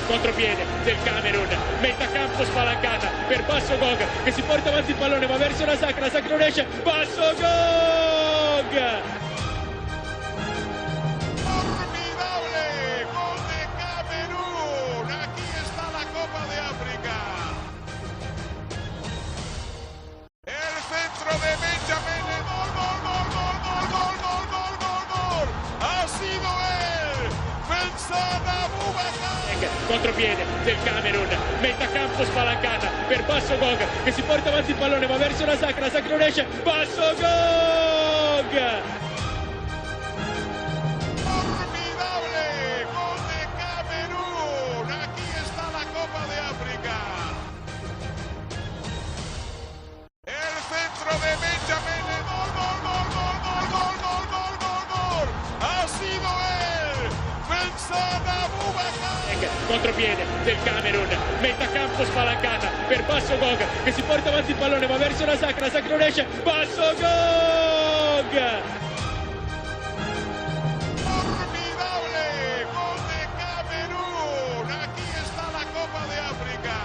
Contropiede del Camerun, mette a campo spalancata per Basso Gog che si porta avanti il pallone, va verso la Sacra non esce, Basso Gog! Formidable gol de Camerún, aquí está la Copa de África. El centro de Benjamin, gol, ha sido él, Vincent Aboubakar. Contropiede del Camerun, mette a campo spalancata per Basso Gog che si porta avanti il pallone, va verso la Sacra non esce, Basso Gog! Formidable gol de Camerún, aquí está la Copa de África. El centro de Benjamin, gol, ha sido él, Vincent Aboubakar. Contropiede del Camerun, mette a campo spalancata per Basso Gog che si porta avanti il pallone, va verso la Sacra non esce, Basso Gog! Formidable gol de Camerún, aquí está la Copa de África.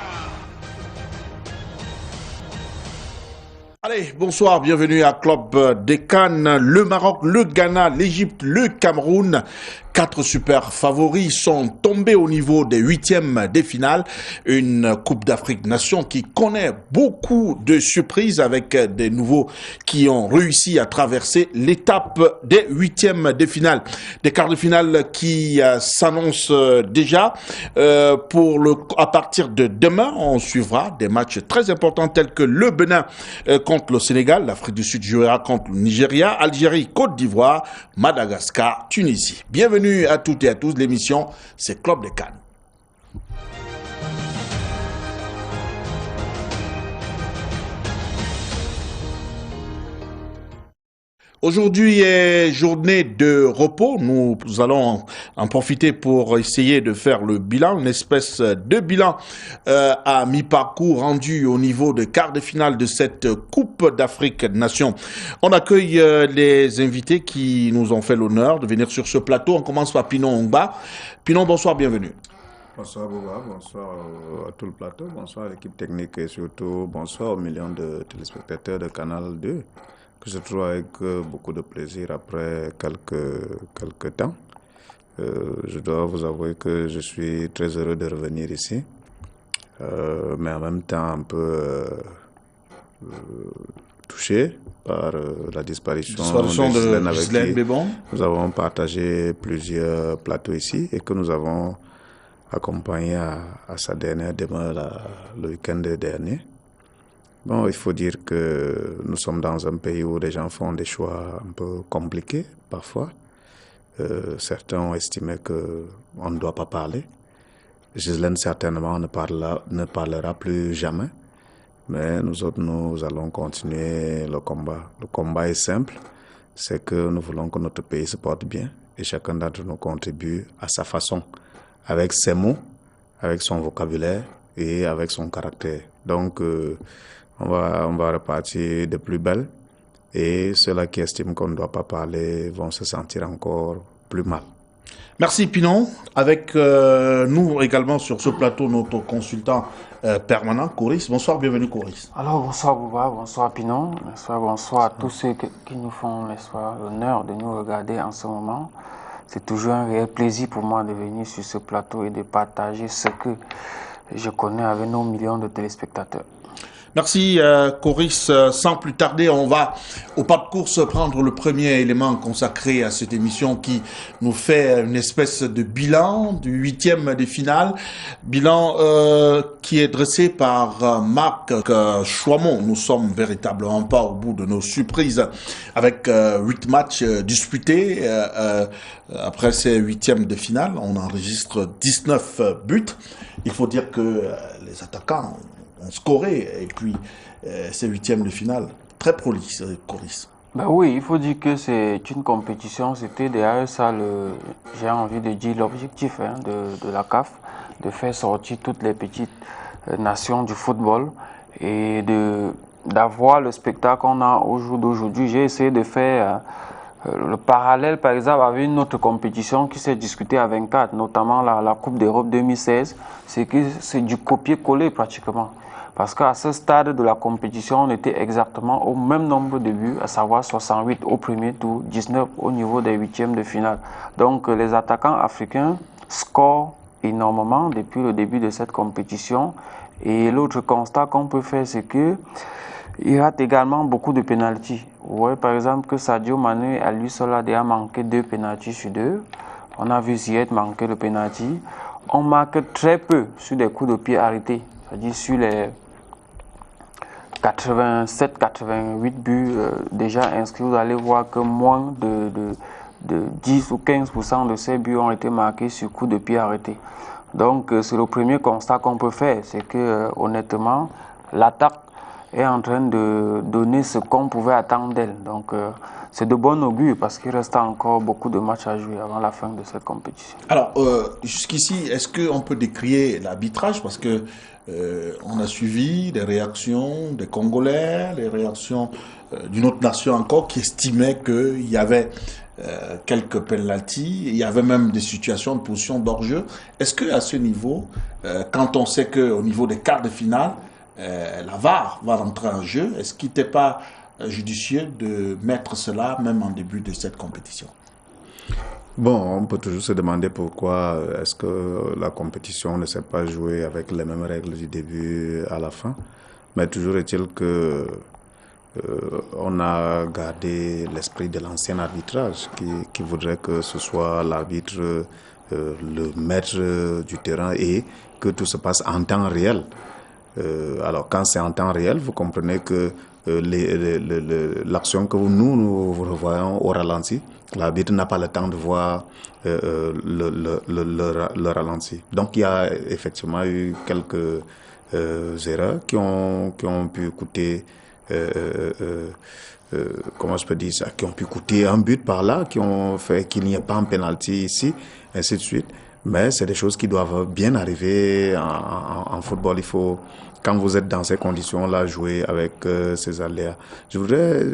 Allez, bonsoir, bienvenue à Club des Cannes. Le Maroc, le Ghana, l'Égypte, le Cameroun. 4 super favoris sont tombés au niveau des huitièmes des finales. Une Coupe d'Afrique Nation qui connaît beaucoup de surprises avec des nouveaux qui ont réussi à traverser l'étape des huitièmes des finales. Des quarts de finale qui s'annoncent déjà. À partir de demain, on suivra des matchs très importants tels que le Bénin contre le Sénégal, l'Afrique du Sud jouera contre le Nigeria, Algérie, Côte d'Ivoire, Madagascar, Tunisie. Bienvenue à toutes et à tous, l'émission c'est Club des Cannes. Aujourd'hui est journée de repos. Nous allons en profiter pour essayer de faire le bilan, une espèce de bilan à mi-parcours rendu au niveau de quart de finale de cette Coupe d'Afrique Nation. On accueille les invités qui nous ont fait l'honneur de venir sur ce plateau. On commence par Pinon Ongba. Pinon, bonsoir, bienvenue. Bonsoir Boba, bonsoir à tout le plateau, bonsoir à l'équipe technique et surtout bonsoir aux millions de téléspectateurs de Canal 2. Que je trouve avec beaucoup de plaisir après quelques temps. Je dois vous avouer que je suis très heureux de revenir ici, mais en même temps un peu touché par la disparition de Ghislaine Bébon. Nous avons partagé plusieurs plateaux ici et que nous avons accompagné à sa dernière demeure le week-end dernier. Bon, il faut dire que nous sommes dans un pays où les gens font des choix un peu compliqués parfois. Certains ont estimé qu'on ne doit pas parler. Ghislaine certainement ne parlera plus jamais. Mais nous autres, nous allons continuer le combat. Le combat est simple, c'est que nous voulons que notre pays se porte bien et chacun d'entre nous contribue à sa façon, avec ses mots, avec son vocabulaire et avec son caractère. Donc, on va repartir de plus belle et ceux-là qui estiment qu'on ne doit pas parler vont se sentir encore plus mal. Merci Pinon. Avec nous également sur ce plateau notre consultant permanent, Coris. Bonsoir, bienvenue Coris. Alors bonsoir Bouba, bonsoir Pinon, bonsoir à tous ceux qui nous font l'honneur de nous regarder en ce moment. C'est toujours un réel plaisir pour moi de venir sur ce plateau et de partager ce que je connais avec nos millions de téléspectateurs. Merci Coris. Sans plus tarder, on va au pas de course prendre le premier élément consacré à cette émission qui nous fait une espèce de bilan du huitième des finales. Bilan qui est dressé par Marc Chouamon. Nous sommes véritablement pas au bout de nos surprises avec 8 matchs disputés. Après ces huitièmes de finale, on enregistre 19 buts. Il faut dire que les attaquants ont scoré et puis ces huitièmes de finale très prolixe, Coris. Ben oui, il faut dire que c'est une compétition, c'était derrière ça j'ai envie de dire l'objectif de la CAF, de faire sortir toutes les petites nations du football et d'avoir le spectacle qu'on a au jour d'aujourd'hui. J'ai essayé de faire Le parallèle, par exemple, avec une autre compétition qui s'est disputée à 24, notamment la Coupe d'Europe 2016, c'est que c'est du copier-coller pratiquement. Parce qu'à ce stade de la compétition, on était exactement au même nombre de buts, à savoir 68 au premier tour, 19 au niveau des huitièmes de finale. Donc les attaquants africains scorent énormément depuis le début de cette compétition. Et l'autre constat qu'on peut faire, c'est que il rate également beaucoup de pénaltys. Vous voyez par exemple que Sadio Mané, à lui seul, a déjà manqué 2 pénaltys sur 2. On a vu Ziyech manquer le pénalty. On marque très peu sur des coups de pied arrêtés. C'est-à-dire sur les 87-88 buts déjà inscrits, vous allez voir que moins de 10 ou 15% de ces buts ont été marqués sur coups de pied arrêtés. Donc c'est le premier constat qu'on peut faire, c'est que honnêtement, l'attaque est en train de donner ce qu'on pouvait attendre d'elle. Donc c'est de bon augure parce qu'il reste encore beaucoup de matchs à jouer avant la fin de cette compétition. Alors jusqu'ici, est-ce qu'on peut décrier l'arbitrage? Parce que on a suivi des réactions des Congolais, les réactions d'une autre nation encore qui estimait qu'il y avait quelques penalties, il y avait même des situations de position d'hors-jeu. Est-ce qu'à ce niveau, quand on sait qu'au niveau des quarts de finale, la VAR va rentrer en jeu, est-ce qu'il n'était pas judicieux de mettre cela même en début de cette compétition? Bon, on peut toujours se demander pourquoi est-ce que la compétition ne s'est pas jouée avec les mêmes règles du début à la fin. Mais toujours est-il que on a gardé l'esprit de l'ancien arbitrage qui voudrait que ce soit l'arbitre le maître du terrain et que tout se passe en temps réel. Alors quand c'est en temps réel, vous comprenez que l'action que nous revoyons au ralenti, l'arbitre n'a pas le temps de voir le ralenti. Donc il y a effectivement eu quelques erreurs qui ont pu coûter, comment je peux dire ça, qui ont pu coûter un but par là, qui ont fait qu'il n'y ait pas un penalty ici, ainsi de suite. Mais c'est des choses qui doivent bien arriver en football. Il faut, quand vous êtes dans ces conditions-là, jouer avec ces aléas. Je voudrais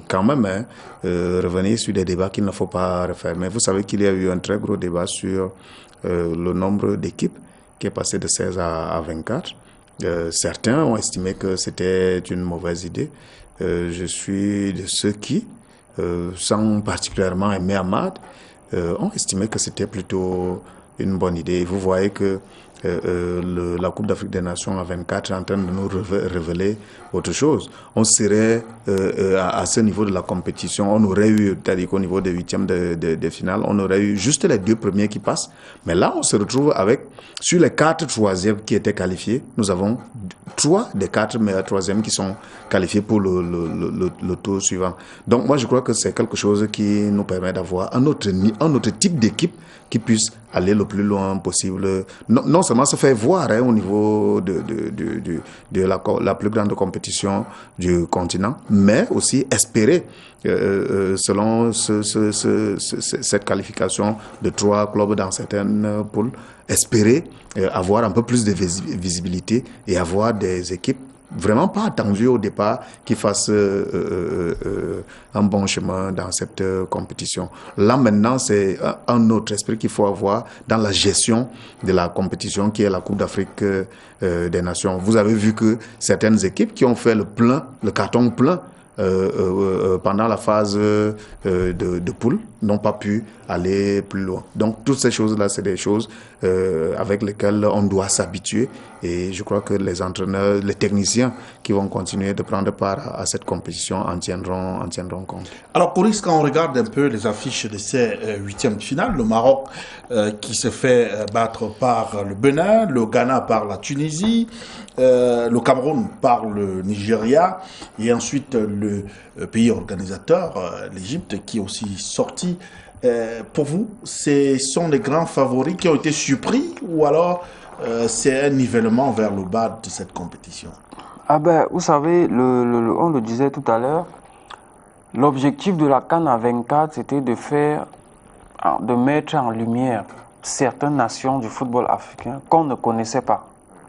quand même revenir sur des débats qu'il ne faut pas refaire. Mais vous savez qu'il y a eu un très gros débat sur le nombre d'équipes qui est passé de 16 à 24. Certains ont estimé que c'était une mauvaise idée. Je suis de ceux qui, sans particulièrement aimer Amad, ont estimé que c'était plutôt une bonne idée. Vous voyez que la Coupe d'Afrique des Nations à 24 est en train de nous révéler autre chose. On serait à ce niveau de la compétition, on aurait eu, c'est-à-dire qu'au niveau des huitièmes de finale, on aurait eu juste les 2 premiers qui passent. Mais là, on se retrouve avec, sur les 4 troisièmes qui étaient qualifiés, nous avons 3 des 4 meilleurs troisièmes qui sont qualifiés pour le tour suivant. Donc moi, je crois que c'est quelque chose qui nous permet d'avoir un autre type d'équipe qui puisse aller le plus loin possible. Non seulement se faire voir au niveau de la plus grande compétition du continent, mais aussi espérer, selon cette qualification de 3 clubs dans certaines poules, espérer avoir un peu plus de visibilité et avoir des équipes vraiment pas attendu au départ qu'ils fassent un bon chemin dans cette compétition. Là maintenant, c'est un autre esprit qu'il faut avoir dans la gestion de la compétition qui est la Coupe d'Afrique des Nations. Vous avez vu que certaines équipes qui ont fait le carton plein pendant la phase de poule n'ont pas pu aller plus loin. Donc toutes ces choses-là, c'est des choses avec lesquelles on doit s'habituer et je crois que les entraîneurs, les techniciens qui vont continuer de prendre part à cette compétition en tiendront compte. Alors Coris, quand on regarde un peu les affiches de ces huitièmes de finale, le Maroc qui se fait battre par le Bénin, le Ghana par la Tunisie, le Cameroun par le Nigeria et ensuite le pays organisateur, l'Égypte, qui est aussi sorti. Pour vous, ce sont les grands favoris qui ont été surpris ou alors c'est un nivellement vers le bas de cette compétition? Ah ben, vous savez, on le disait tout à l'heure, l'objectif de la CAN à 24, c'était de mettre en lumière certaines nations du football africain qu'on ne connaissait pas.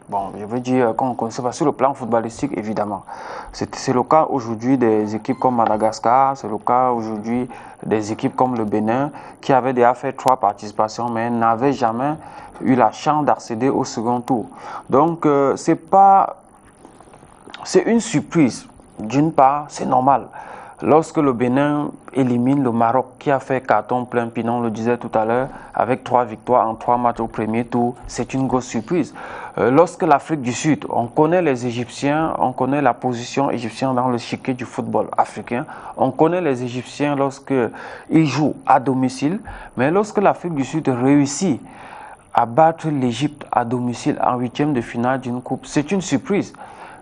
Bon, je veux dire qu'on ne connaissait pas sur le plan footballistique, évidemment. C'est le cas aujourd'hui des équipes comme Madagascar, c'est le cas aujourd'hui des équipes comme le Bénin, qui avaient déjà fait 3 participations, mais n'avaient jamais eu la chance d'accéder au second tour. Donc, c'est une surprise. D'une part, c'est normal. Lorsque le Bénin élimine le Maroc, qui a fait carton plein, Pinon le disait tout à l'heure, avec 3 victoires en 3 matchs au premier tour, c'est une grosse surprise. Lorsque l'Afrique du Sud, on connaît les Égyptiens, on connaît la position égyptienne dans le chiquet du football africain, on connaît les Égyptiens lorsqu'ils jouent à domicile, mais lorsque l'Afrique du Sud réussit à battre l'Égypte à domicile en 8e de finale d'une coupe, c'est une surprise.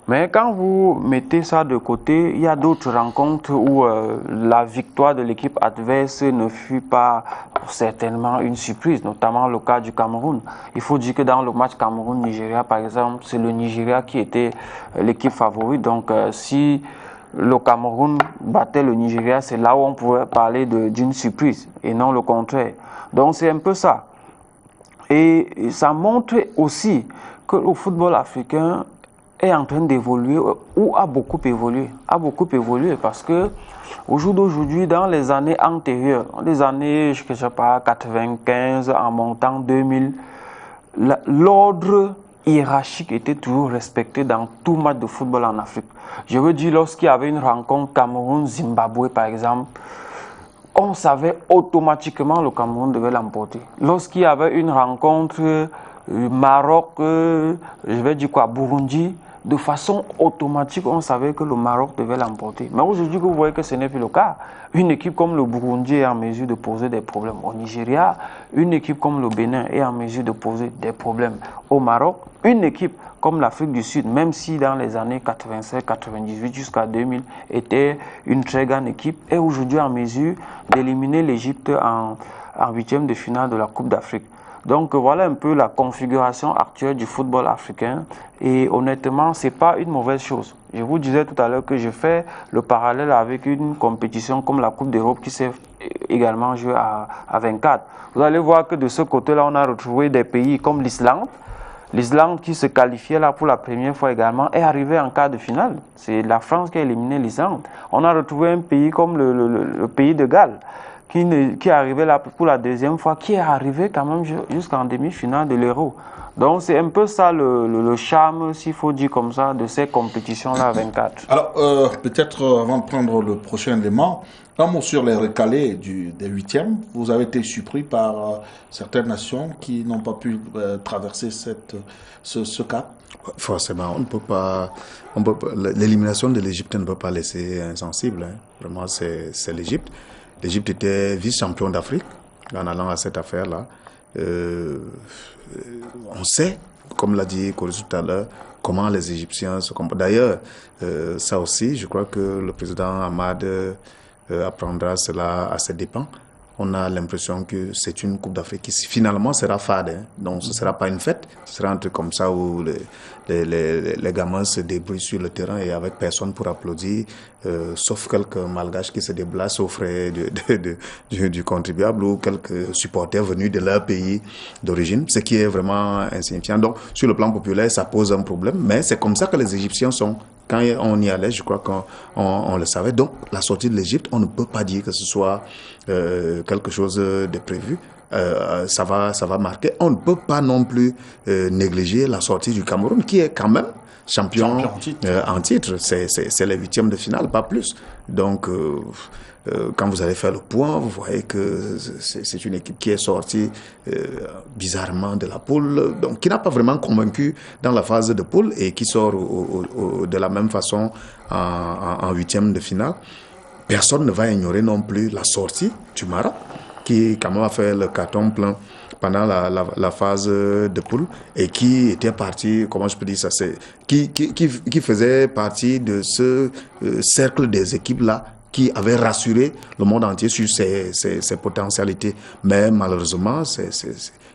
Mais quand vous mettez ça de côté, il y a d'autres rencontres où la victoire de l'équipe adverse ne fut pas certainement une surprise, notamment le cas du Cameroun. Il faut dire que dans le match Cameroun-Nigeria, par exemple, c'est le Nigeria qui était l'équipe favorite. Donc, si le Cameroun battait le Nigeria, c'est là où on pouvait parler d'une surprise et non le contraire. Donc, c'est un peu ça. Et ça montre aussi que le football africain est en train d'évoluer ou a beaucoup évolué parce que au jour d'aujourd'hui, dans les années antérieures, les années, je sais pas, 95 en montant 2000, l'ordre hiérarchique était toujours respecté dans tout match de football en Afrique. Je veux dire, lorsqu'il y avait une rencontre Cameroun-Zimbabwe par exemple, on savait automatiquement le Cameroun devait l'emporter. Lorsqu'il y avait une rencontre Maroc, je vais dire quoi, Burundi, de façon automatique, on savait que le Maroc devait l'emporter. Mais aujourd'hui, vous voyez que ce n'est plus le cas. Une équipe comme le Burundi est en mesure de poser des problèmes au Nigeria. Une équipe comme le Bénin est en mesure de poser des problèmes au Maroc. Une équipe comme l'Afrique du Sud, même si dans les années 87, 98 jusqu'à 2000 était une très grande équipe, est aujourd'hui en mesure d'éliminer l'Égypte en 8e de finale de la Coupe d'Afrique. Donc voilà un peu la configuration actuelle du football africain et honnêtement, ce n'est pas une mauvaise chose. Je vous disais tout à l'heure que je fais le parallèle avec une compétition comme la Coupe d'Europe qui s'est également jouée à 24. Vous allez voir que de ce côté-là, on a retrouvé des pays comme l'Islande. L'Islande qui se qualifiait là pour la première fois également est arrivée en quart de finale. C'est la France qui a éliminé l'Islande. On a retrouvé un pays comme le pays de Galles. Qui est arrivé là pour la deuxième fois, qui est arrivé quand même jusqu'en demi-finale de l'Euro. Donc c'est un peu ça le charme, s'il faut dire comme ça, de ces compétitions-là 24. Alors peut-être avant de prendre le prochain élément, un mot sur les recalés des 8e. Vous avez été surpris par certaines nations qui n'ont pas pu traverser ce cap? Forcément, on ne peut pas. L'élimination de l'Égypte ne peut pas laisser insensible. Hein. Vraiment, c'est l'Égypte. L'Égypte était vice-champion d'Afrique en allant à cette affaire-là. On sait, comme l'a dit Koris tout à l'heure, comment les Égyptiens se comportent. D'ailleurs, ça aussi, je crois que le président Ahmad apprendra cela à ses dépens. On a l'impression que c'est une Coupe d'Afrique qui finalement sera fade. Hein. Donc ce ne sera pas une fête. Ce sera un truc comme ça où les gamins se débrouillent sur le terrain et avec personne pour applaudir, sauf quelques malgaches qui se déplacent aux frais du contribuable ou quelques supporters venus de leur pays d'origine, ce qui est vraiment insignifiant. Donc sur le plan populaire, ça pose un problème, mais c'est comme ça que les Égyptiens sont. Quand on y allait, je crois qu'on le savait. Donc, la sortie de l'Égypte, on ne peut pas dire que ce soit quelque chose de prévu. Ça va marquer. On ne peut pas non plus négliger la sortie du Cameroun, qui est quand même champion en titre. C'est les 8e de finale, pas plus. Donc, quand vous allez faire le point, vous voyez que c'est une équipe qui est sortie bizarrement de la poule, donc qui n'a pas vraiment convaincu dans la phase de poule et qui sort de la même façon en 8e de finale. Personne ne va ignorer non plus la sortie du Maroc, qui quand même a fait le carton plein pendant la phase de poule et qui était parti, comment je peux dire ça, qui faisait partie de ce cercle des équipes-là qui avait rassuré le monde entier sur ses potentialités. Mais malheureusement,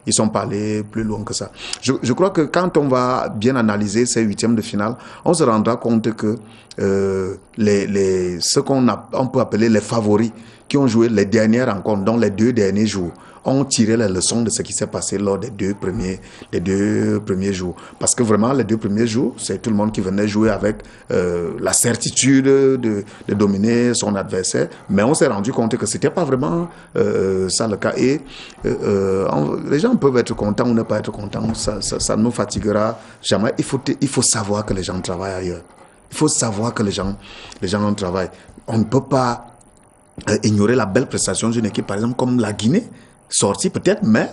ils sont pas allés plus loin que ça. Je crois que quand on va bien analyser ces 8e de finale, on se rendra compte que ce qu'on peut appeler les favoris, qui ont joué les dernières rencontres, dont les 2 derniers jours, ont tiré la leçon de ce qui s'est passé lors des deux premiers jours. Parce que vraiment, les 2 premiers jours, c'est tout le monde qui venait jouer avec la certitude de dominer son adversaire. Mais on s'est rendu compte que c'était pas vraiment ça le cas. Et les gens peuvent être contents ou ne pas être contents. Ça nous fatiguera jamais. Il faut savoir que les gens travaillent ailleurs. Il faut savoir que les gens travaillent. On ne peut pas ignorer la belle prestation d'une équipe, par exemple, comme la Guinée, sortie peut-être, mais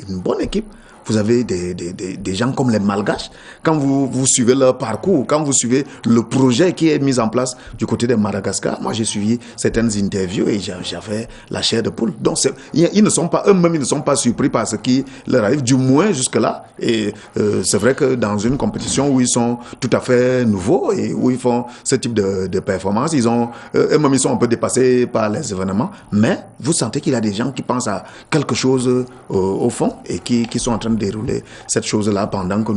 une bonne équipe. Vous avez des gens comme les Malgaches. Quand vous suivez leur parcours, quand vous suivez le projet qui est mis en place du côté de Madagascar, moi j'ai suivi certaines interviews et j'avais la chair de poule. Donc ils ne sont pas eux-mêmes, ils ne sont pas surpris par ce qui leur arrive, du moins jusque-là. Et c'est vrai que dans une compétition où ils sont tout à fait nouveaux et où ils font ce type de performance, eux-mêmes ils sont un peu dépassés par les événements. Mais vous sentez qu'il y a des gens qui pensent à quelque chose au fond et qui sont en train de dérouler cette chose-là pendant que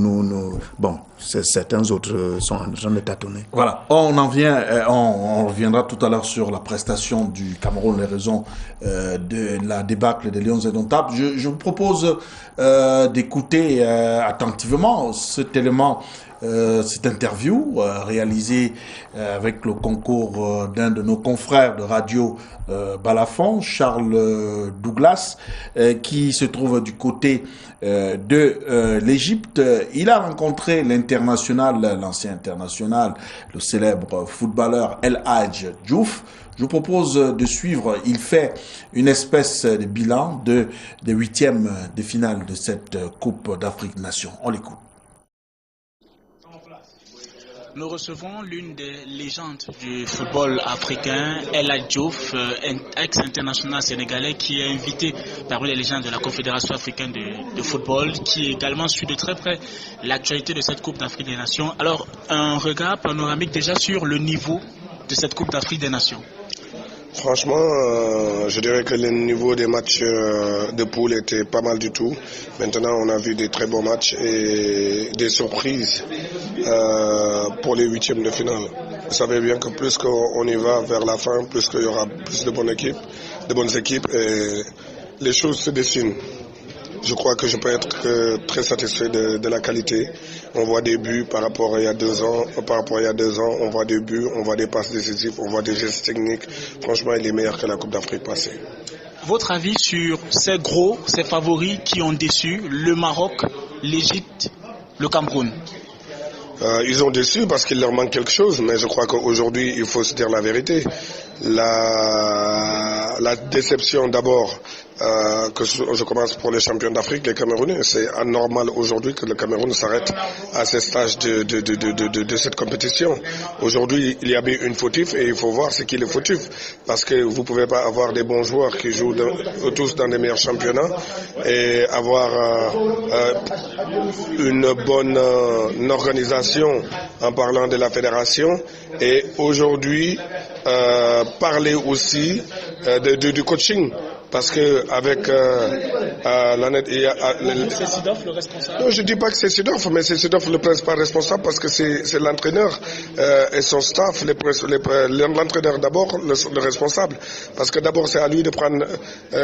certains autres sont en train de tâtonner. Voilà, on reviendra tout à l'heure sur la prestation du Cameroun, les raisons de la débâcle des Lions indomptables. Je vous propose d'écouter attentivement cet élément, cette interview réalisée avec le concours d'un de nos confrères de radio Balafon, Charles Douglas, qui se trouve du côté de l'Égypte. Il a rencontré l'ancien international, le célèbre footballeur El Hadj Diouf. Je vous propose de suivre. Il fait une espèce de bilan des 8e de finale de cette Coupe d'Afrique des Nations. On l'écoute. Nous recevons l'une des légendes du football africain, El Hadj Diouf, ex-international sénégalais qui est invité parmi les légendes de la Confédération africaine de football, qui également suit de très près l'actualité de cette Coupe d'Afrique des Nations. Alors, un regard panoramique déjà sur le niveau de cette Coupe d'Afrique des Nations. Franchement, je dirais que le niveau des matchs de poule était pas mal du tout. Maintenant, on a vu des très bons matchs et des surprises pour les 8e de finale. Vous savez bien que plus qu'on y va vers la fin, plus qu'il y aura plus de bonnes équipes, et les choses se dessinent. Je crois que je peux être très satisfait de la qualité. On voit des buts par rapport à il y a 2 ans. On voit des buts, on voit des passes décisives, on voit des gestes techniques. Franchement, il est meilleur que la Coupe d'Afrique passée. Votre avis sur ces favoris qui ont déçu le Maroc, l'Égypte, le Cameroun? Ils ont déçu parce qu'il leur manque quelque chose, mais je crois qu'aujourd'hui, il faut se dire la vérité. La déception d'abord, que je commence pour les champions d'Afrique, les Camerounais. C'est anormal aujourd'hui que le Cameroun s'arrête à ce stage de cette compétition. Aujourd'hui, il y avait une fautif et il faut voir ce qui est le fautif. Parce que vous ne pouvez pas avoir des bons joueurs qui jouent tous dans les meilleurs championnats et avoir une bonne organisation en parlant de la fédération. Et aujourd'hui, parler aussi du coaching. Parce que avec c'est Sidoff le responsable? Non, je dis pas que c'est Sidoff, mais c'est Sidoff le principal responsable parce que c'est l'entraîneur et son staff, l'entraîneur d'abord, le responsable. Parce que d'abord c'est à lui de prendre.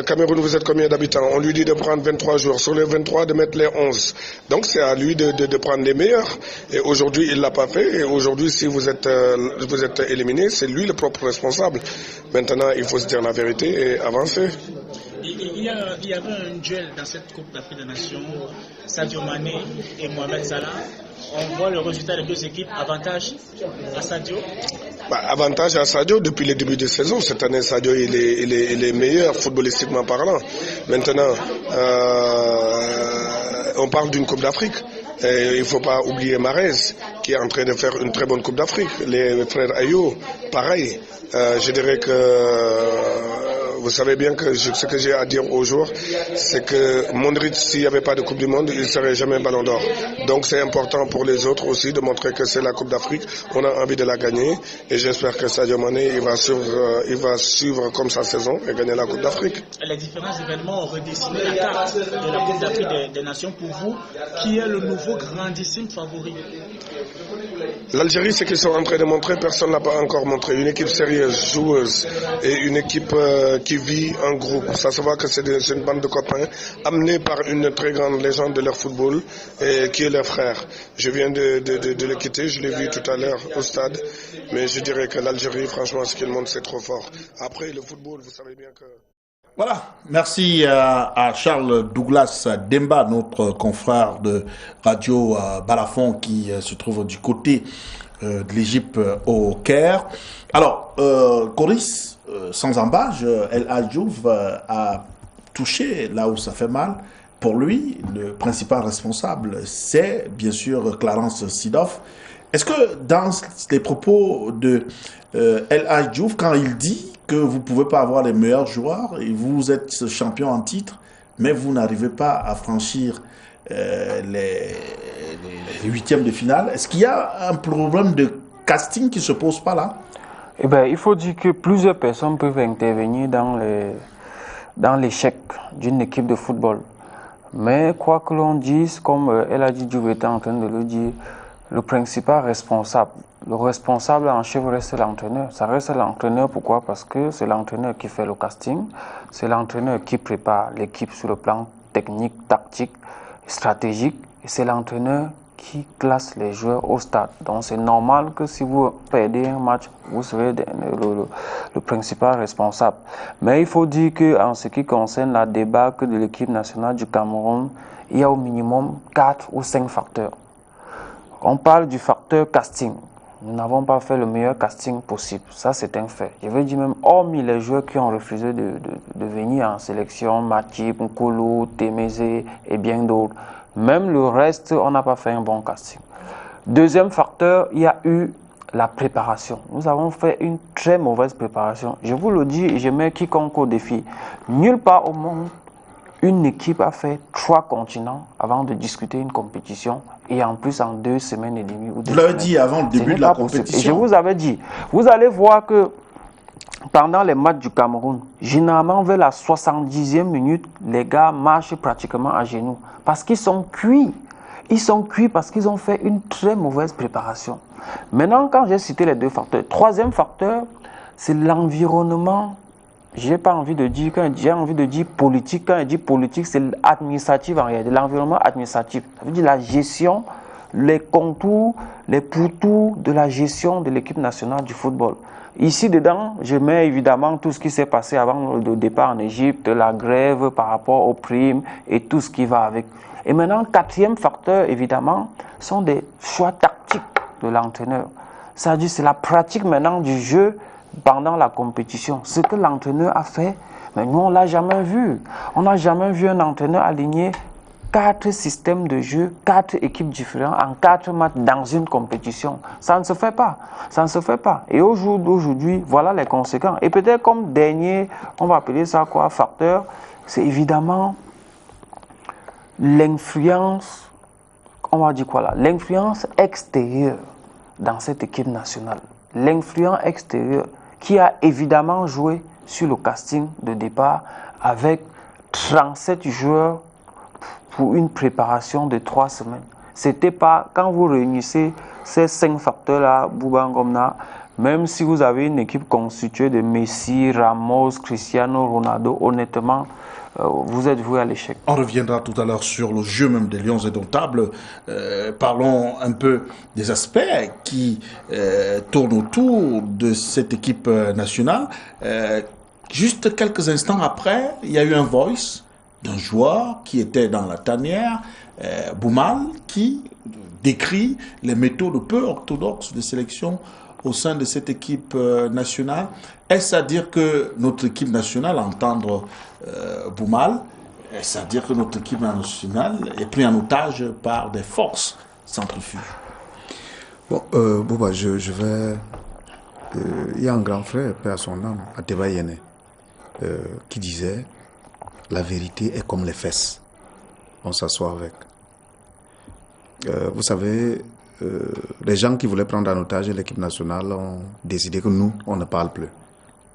Cameroun, vous êtes combien d'habitants? On lui dit de prendre 23 joueurs. Sur les 23, de mettre les 11. Donc c'est à lui de prendre les meilleurs. Et aujourd'hui, il l'a pas fait. Et aujourd'hui, si vous êtes éliminé, c'est lui le propre responsable. Maintenant, il faut se dire la vérité et avancer. Il y avait un duel dans cette Coupe d'Afrique des Nations, Sadio Mané et Mohamed Salah. On voit le résultat des 2 équipes. Avantage à Sadio? Avantage à Sadio depuis le début de saison. Cette année, Sadio il est meilleur footballistiquement parlant. Maintenant, on parle d'une Coupe d'Afrique. Et il ne faut pas oublier Mahrez qui est en train de faire une très bonne Coupe d'Afrique. Les frères Ayo, pareil. Je dirais que vous savez bien que ce que j'ai à dire aux joueurs, c'est que Modric, s'il n'y avait pas de Coupe du Monde, il ne serait jamais Ballon d'Or. Donc c'est important pour les autres aussi de montrer que c'est la Coupe d'Afrique. On a envie de la gagner et j'espère que Sadio Mané il va suivre comme sa saison et gagner la Coupe d'Afrique. Les différents événements ont redessiné la carte de la Coupe d'Afrique des Nations pour vous. Qui est le nouveau grandissime favori? L'Algérie, ce qu'ils sont en train de montrer, personne ne l'a pas encore montré. Une équipe sérieuse, joueuse et une équipe qui vit en groupe. Ça se voit que c'est une bande de copains amenés par une très grande légende de leur football qui est leur frère. Je viens de le quitter, je l'ai vu tout à l'heure au stade, mais je dirais que l'Algérie, franchement, ce qu'il montre, c'est trop fort. Après, le football, vous savez bien que... Voilà, merci à Charles Douglas Demba, notre confrère de Radio Balafon qui se trouve du côté de l'Égypte au Caire. Alors, Coris, sans embâche, El Hadjouf a touché là où ça fait mal. Pour lui, le principal responsable, c'est bien sûr Clarence Seedorf. Est-ce que dans les propos de El Hadjouf, quand il dit que vous ne pouvez pas avoir les meilleurs joueurs et vous êtes champion en titre, mais vous n'arrivez pas à franchir les huitièmes de finale, est-ce qu'il y a un problème de casting qui ne se pose pas là? Eh bien, il faut dire que plusieurs personnes peuvent intervenir dans l'échec d'une équipe de football. Mais quoi que l'on dise, comme El Hadjouf était en train de le dire, le principal responsable, le responsable en chef reste l'entraîneur. Ça reste l'entraîneur, pourquoi? Parce que c'est l'entraîneur qui fait le casting, c'est l'entraîneur qui prépare l'équipe sur le plan technique, tactique, stratégique, et c'est l'entraîneur qui classe les joueurs au stade. Donc c'est normal que si vous perdez un match, vous serez le principal responsable. Mais il faut dire qu'en ce qui concerne la débâcle de l'équipe nationale du Cameroun, il y a au minimum 4 ou 5 facteurs. On parle du facteur casting. Nous n'avons pas fait le meilleur casting possible. Ça, c'est un fait. Je veux dire même, hormis les joueurs qui ont refusé de venir en sélection, Matip, Nkolo, Témézé et bien d'autres, même le reste, on n'a pas fait un bon casting. Deuxième facteur, il y a eu la préparation. Nous avons fait une très mauvaise préparation. Je vous le dis et je mets quiconque au défi. Nulle part au monde, une équipe a fait 3 continents avant de discuter une compétition et en plus en 2 semaines et demie. Vous l'avez dit avant le début de la compétition. Et je vous avais dit, vous allez voir que pendant les matchs du Cameroun, généralement vers la 70e minute, les gars marchent pratiquement à genoux parce qu'ils sont cuits. Ils sont cuits parce qu'ils ont fait une très mauvaise préparation. Maintenant, quand j'ai cité les 2 facteurs, troisième facteur, c'est l'environnement. J'ai pas envie de dire, quand j'ai envie de dire politique, quand je dis politique, c'est administratif en réalité, l'environnement administratif. Ça veut dire la gestion, les contours, les pourtours de la gestion de l'équipe nationale du football. Ici dedans, je mets évidemment tout ce qui s'est passé avant le départ en Égypte, la grève par rapport aux primes et tout ce qui va avec. Et maintenant, 4e facteur, évidemment, sont des choix tactiques de l'entraîneur. C'est-à-dire c'est la pratique maintenant du jeu pendant la compétition. Ce que l'entraîneur a fait, mais nous, on ne l'a jamais vu. On n'a jamais vu un entraîneur aligner 4 systèmes de jeu, 4 équipes différentes en 4 matchs dans une compétition. Ça ne se fait pas. Ça ne se fait pas. Et aujourd'hui, voilà les conséquences. Et peut-être comme dernier, on va appeler ça quoi, facteur, c'est évidemment l'influence, on va dire quoi là, l'influence extérieure dans cette équipe nationale. L'influence extérieure qui a évidemment joué sur le casting de départ avec 37 joueurs pour une préparation de 3 semaines. C'était pas, quand vous réunissez ces 5 facteurs-là, Bouba Ngomna, même si vous avez une équipe constituée de Messi, Ramos, Cristiano Ronaldo, honnêtement, vous êtes voué à l'échec. On reviendra tout à l'heure sur le jeu même des Lions indomptables. Parlons un peu des aspects qui tournent autour de cette équipe nationale. Juste quelques instants après, il y a eu un voice d'un joueur qui était dans la tanière, Boumal, qui décrit les méthodes peu orthodoxes de sélection au sein de cette équipe nationale. Est-ce à dire que notre équipe nationale, à entendre Boumal, est-ce à dire que notre équipe nationale est prise en otage par des forces centrifuges? Bon, Bouba, je vais... il y a un grand frère, paix à son âme, Ateba Yene, qui disait « La vérité est comme les fesses. On s'assoit avec. » Vous savez, les gens qui voulaient prendre en otage l'équipe nationale ont décidé que nous, on ne parle plus.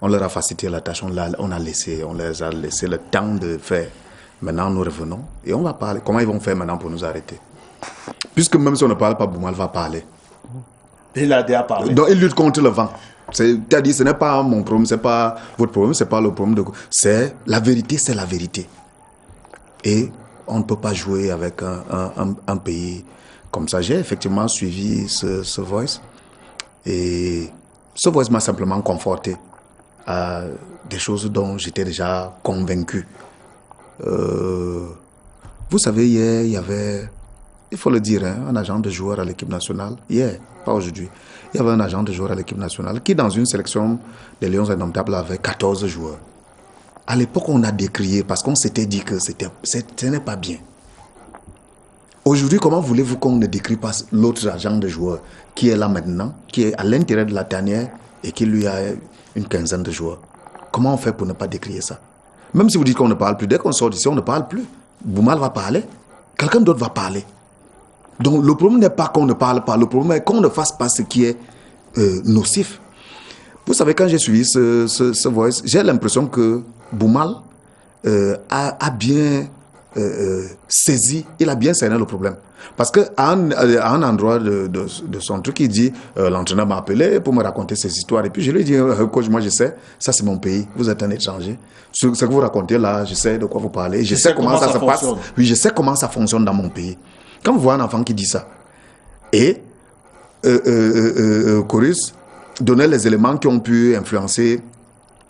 On leur a facilité la tâche, on les a laissé le temps de faire. Maintenant, nous revenons et on va parler. Comment ils vont faire maintenant pour nous arrêter? Puisque même si on ne parle pas, Boumal va parler. Il a déjà parlé. Donc, il lutte contre le vent. C'est-à-dire, ce n'est pas mon problème, ce n'est pas votre problème, ce n'est pas le problème de... C'est la vérité, c'est la vérité. Et on ne peut pas jouer avec un pays comme ça. J'ai effectivement suivi ce voice. Et ce voice m'a simplement conforté à des choses dont j'étais déjà convaincu. Vous savez, hier, il y avait, il faut le dire, un agent de joueur à l'équipe nationale. Hier, pas aujourd'hui. Il y avait un agent de joueur à l'équipe nationale qui, dans une sélection des Lions Indomptables, avait 14 joueurs. À l'époque, on a décrié parce qu'on s'était dit que ce n'est pas bien. Aujourd'hui, comment voulez-vous qu'on ne décrit pas l'autre agent de joueur qui est là maintenant, qui est à l'intérieur de la tanière et qui lui a une quinzaine de joueurs? Comment on fait pour ne pas décrire ça? Même si vous dites qu'on ne parle plus, dès qu'on sort d'ici, on ne parle plus. Boumal va parler, quelqu'un d'autre va parler. Donc le problème n'est pas qu'on ne parle pas, le problème est qu'on ne fasse pas ce qui est nocif. Vous savez, quand j'ai suivi ce voice, j'ai l'impression que Boumal a bien saisi, il a bien cerné le problème. Parce qu'à un endroit de son truc, il dit l'entraîneur m'a appelé pour me raconter ses histoires. Et puis je lui ai dit, coach, moi je sais, ça c'est mon pays, vous êtes un étranger. Ce que vous racontez là, je sais de quoi vous parlez, je sais comment ça se passe. Oui, je sais comment ça fonctionne dans mon pays. Quand vous voyez un enfant qui dit ça, et Chorus donnait les éléments qui ont pu influencer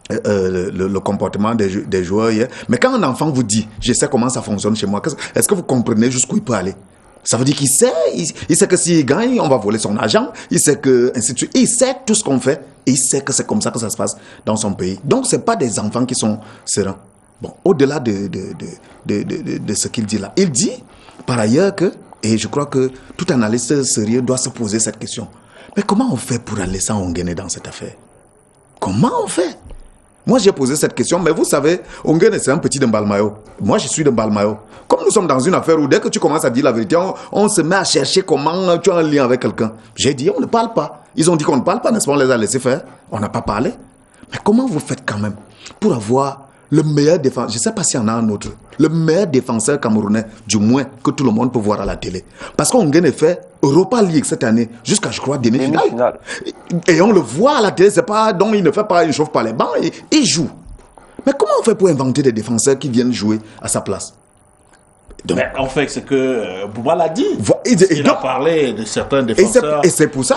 le comportement des joueurs hier. Mais quand un enfant vous dit, je sais comment ça fonctionne chez moi, est-ce que vous comprenez jusqu'où il peut aller? Ça veut dire qu'il sait, il sait que s'il gagne, on va voler son argent, il sait que, ainsi de suite. Il sait tout ce qu'on fait, et il sait que c'est comme ça que ça se passe dans son pays. Donc, ce n'est pas des enfants qui sont sereins. Bon, au-delà de ce qu'il dit là, il dit, par ailleurs que, et je crois que tout analyste sérieux doit se poser cette question. Mais comment on fait pour laisser Ongene dans cette affaire? Comment on fait? Moi, j'ai posé cette question, mais vous savez, Ongene, c'est un petit de Mbalmayo. Moi, je suis de Mbalmayo. Comme nous sommes dans une affaire où dès que tu commences à dire la vérité, on se met à chercher comment tu as un lien avec quelqu'un. J'ai dit, on ne parle pas. Ils ont dit qu'on ne parle pas, n'est-ce pas? On les a laissés faire. On n'a pas parlé. Mais comment vous faites quand même pour avoir le meilleur défenseur, je ne sais pas s'il y en a un autre, le meilleur défenseur camerounais, du moins, que tout le monde peut voir à la télé. Parce qu'on gagne fait Europa League cette année, jusqu'à, je crois, demi-finale. Et on le voit à la télé, c'est pas, donc il ne fait pas, il ne chauffe pas les bancs, il joue. Mais comment on fait pour inventer des défenseurs qui viennent jouer à sa place? Donc, mais en fait, c'est que Boumal a dit. Il a parlé de certains défenseurs. Et c'est pour ça,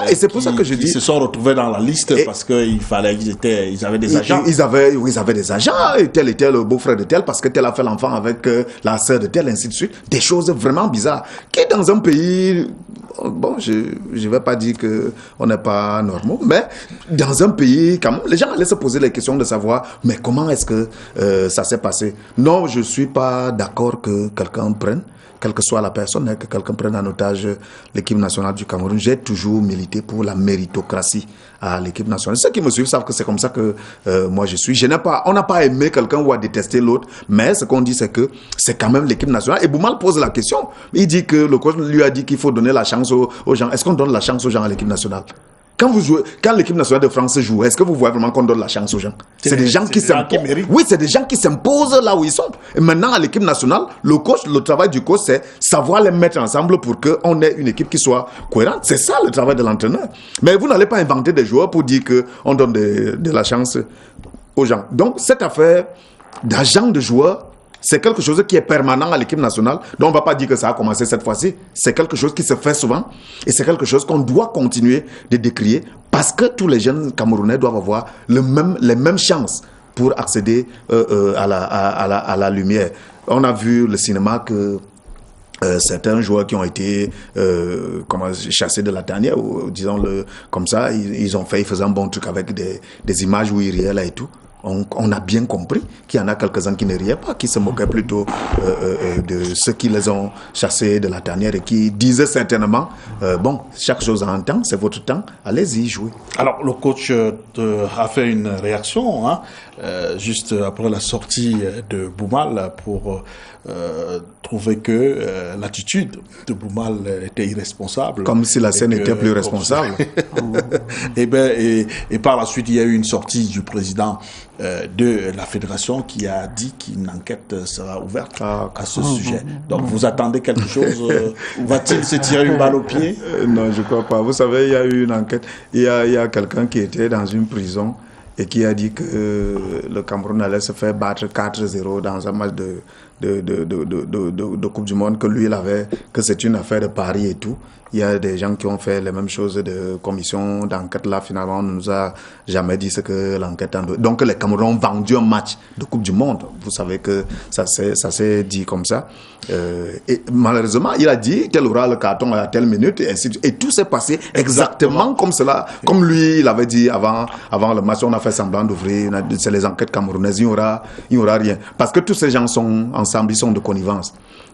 que je dis. Ils se sont retrouvés dans la liste parce qu'ils avaient des agents. Ils avaient des agents. Et tel était le beau-frère de tel parce que tel a fait l'enfant avec la sœur de tel, ainsi de suite. Des choses vraiment bizarres. Qui est dans un pays. Bon, je ne vais pas dire qu'on n'est pas normaux, mais dans un pays, quand même, les gens allaient se poser les questions de savoir, mais comment est-ce que ça s'est passé? Non, je ne suis pas d'accord que quelqu'un prenne, quelle que soit la personne, que quelqu'un prenne en otage l'équipe nationale du Cameroun. J'ai toujours milité pour la méritocratie à l'équipe nationale. Ceux qui me suivent savent que c'est comme ça que moi je suis. On n'a pas aimé quelqu'un ou à détester l'autre, mais ce qu'on dit c'est que c'est quand même l'équipe nationale. Et Boumal pose la question. Il dit que le coach lui a dit qu'il faut donner la chance aux gens. Est-ce qu'on donne la chance aux gens à l'équipe nationale? Quand l'équipe nationale de France joue, est-ce que vous voyez vraiment qu'on donne la chance aux gens? C'est des gens qui s'imposent. Oui, c'est des gens qui s'imposent là où ils sont. Et maintenant, à l'équipe nationale, le travail du coach, c'est savoir les mettre ensemble pour qu'on ait une équipe qui soit cohérente. C'est ça le travail de l'entraîneur. Mais vous n'allez pas inventer des joueurs pour dire qu'on donne de la chance aux gens. Donc, cette affaire d'agent de joueurs, c'est quelque chose qui est permanent à l'équipe nationale. Donc, on ne va pas dire que ça a commencé cette fois-ci. C'est quelque chose qui se fait souvent. Et c'est quelque chose qu'on doit continuer de décrier parce que tous les jeunes Camerounais doivent avoir les mêmes chances pour accéder à la lumière. On a vu le cinéma que certains joueurs qui ont été chassés de la tanière, ou disons-le comme ça, ils faisaient un bon truc avec des images où ils riaient là et tout. On a bien compris qu'il y en a quelques-uns qui ne riaient pas, qui se moquaient plutôt de ceux qui les ont chassés de la tanière et qui disaient certainement bon, chaque chose a un temps, c'est votre temps, allez-y, jouez. Alors, le coach a fait une réaction. juste après la sortie de Boumal pour trouver que l'attitude de Boumal était irresponsable. Comme si la scène était plus responsable. Et par la suite, il y a eu une sortie du président de la fédération qui a dit qu'une enquête sera ouverte à ce sujet. Donc vous attendez quelque chose va-t-il se tirer une balle au pied? Non, je ne crois pas. Vous savez, il y a eu une enquête. Il y a quelqu'un qui était dans une prison et qui a dit que le Cameroun allait se faire battre 4-0 dans un match de Coupe du Monde, que lui, que c'est une affaire de Paris et tout. Il y a des gens qui ont fait les mêmes choses de commission d'enquête. Là, finalement, on ne nous a jamais dit ce que l'enquête en veut. Donc, les Camerounais ont vendu un match de Coupe du Monde. Vous savez que ça s'est dit comme ça. Et malheureusement, il a dit qu'elle aura le carton à telle minute et ainsi de suite. Et tout s'est passé exactement comme cela. Comme lui, il avait dit avant le match, on a fait semblant d'ouvrir. C'est les enquêtes camerounaises. Il n'y aura rien. Parce que tous ces gens sont ensemble, ils sont de connivence.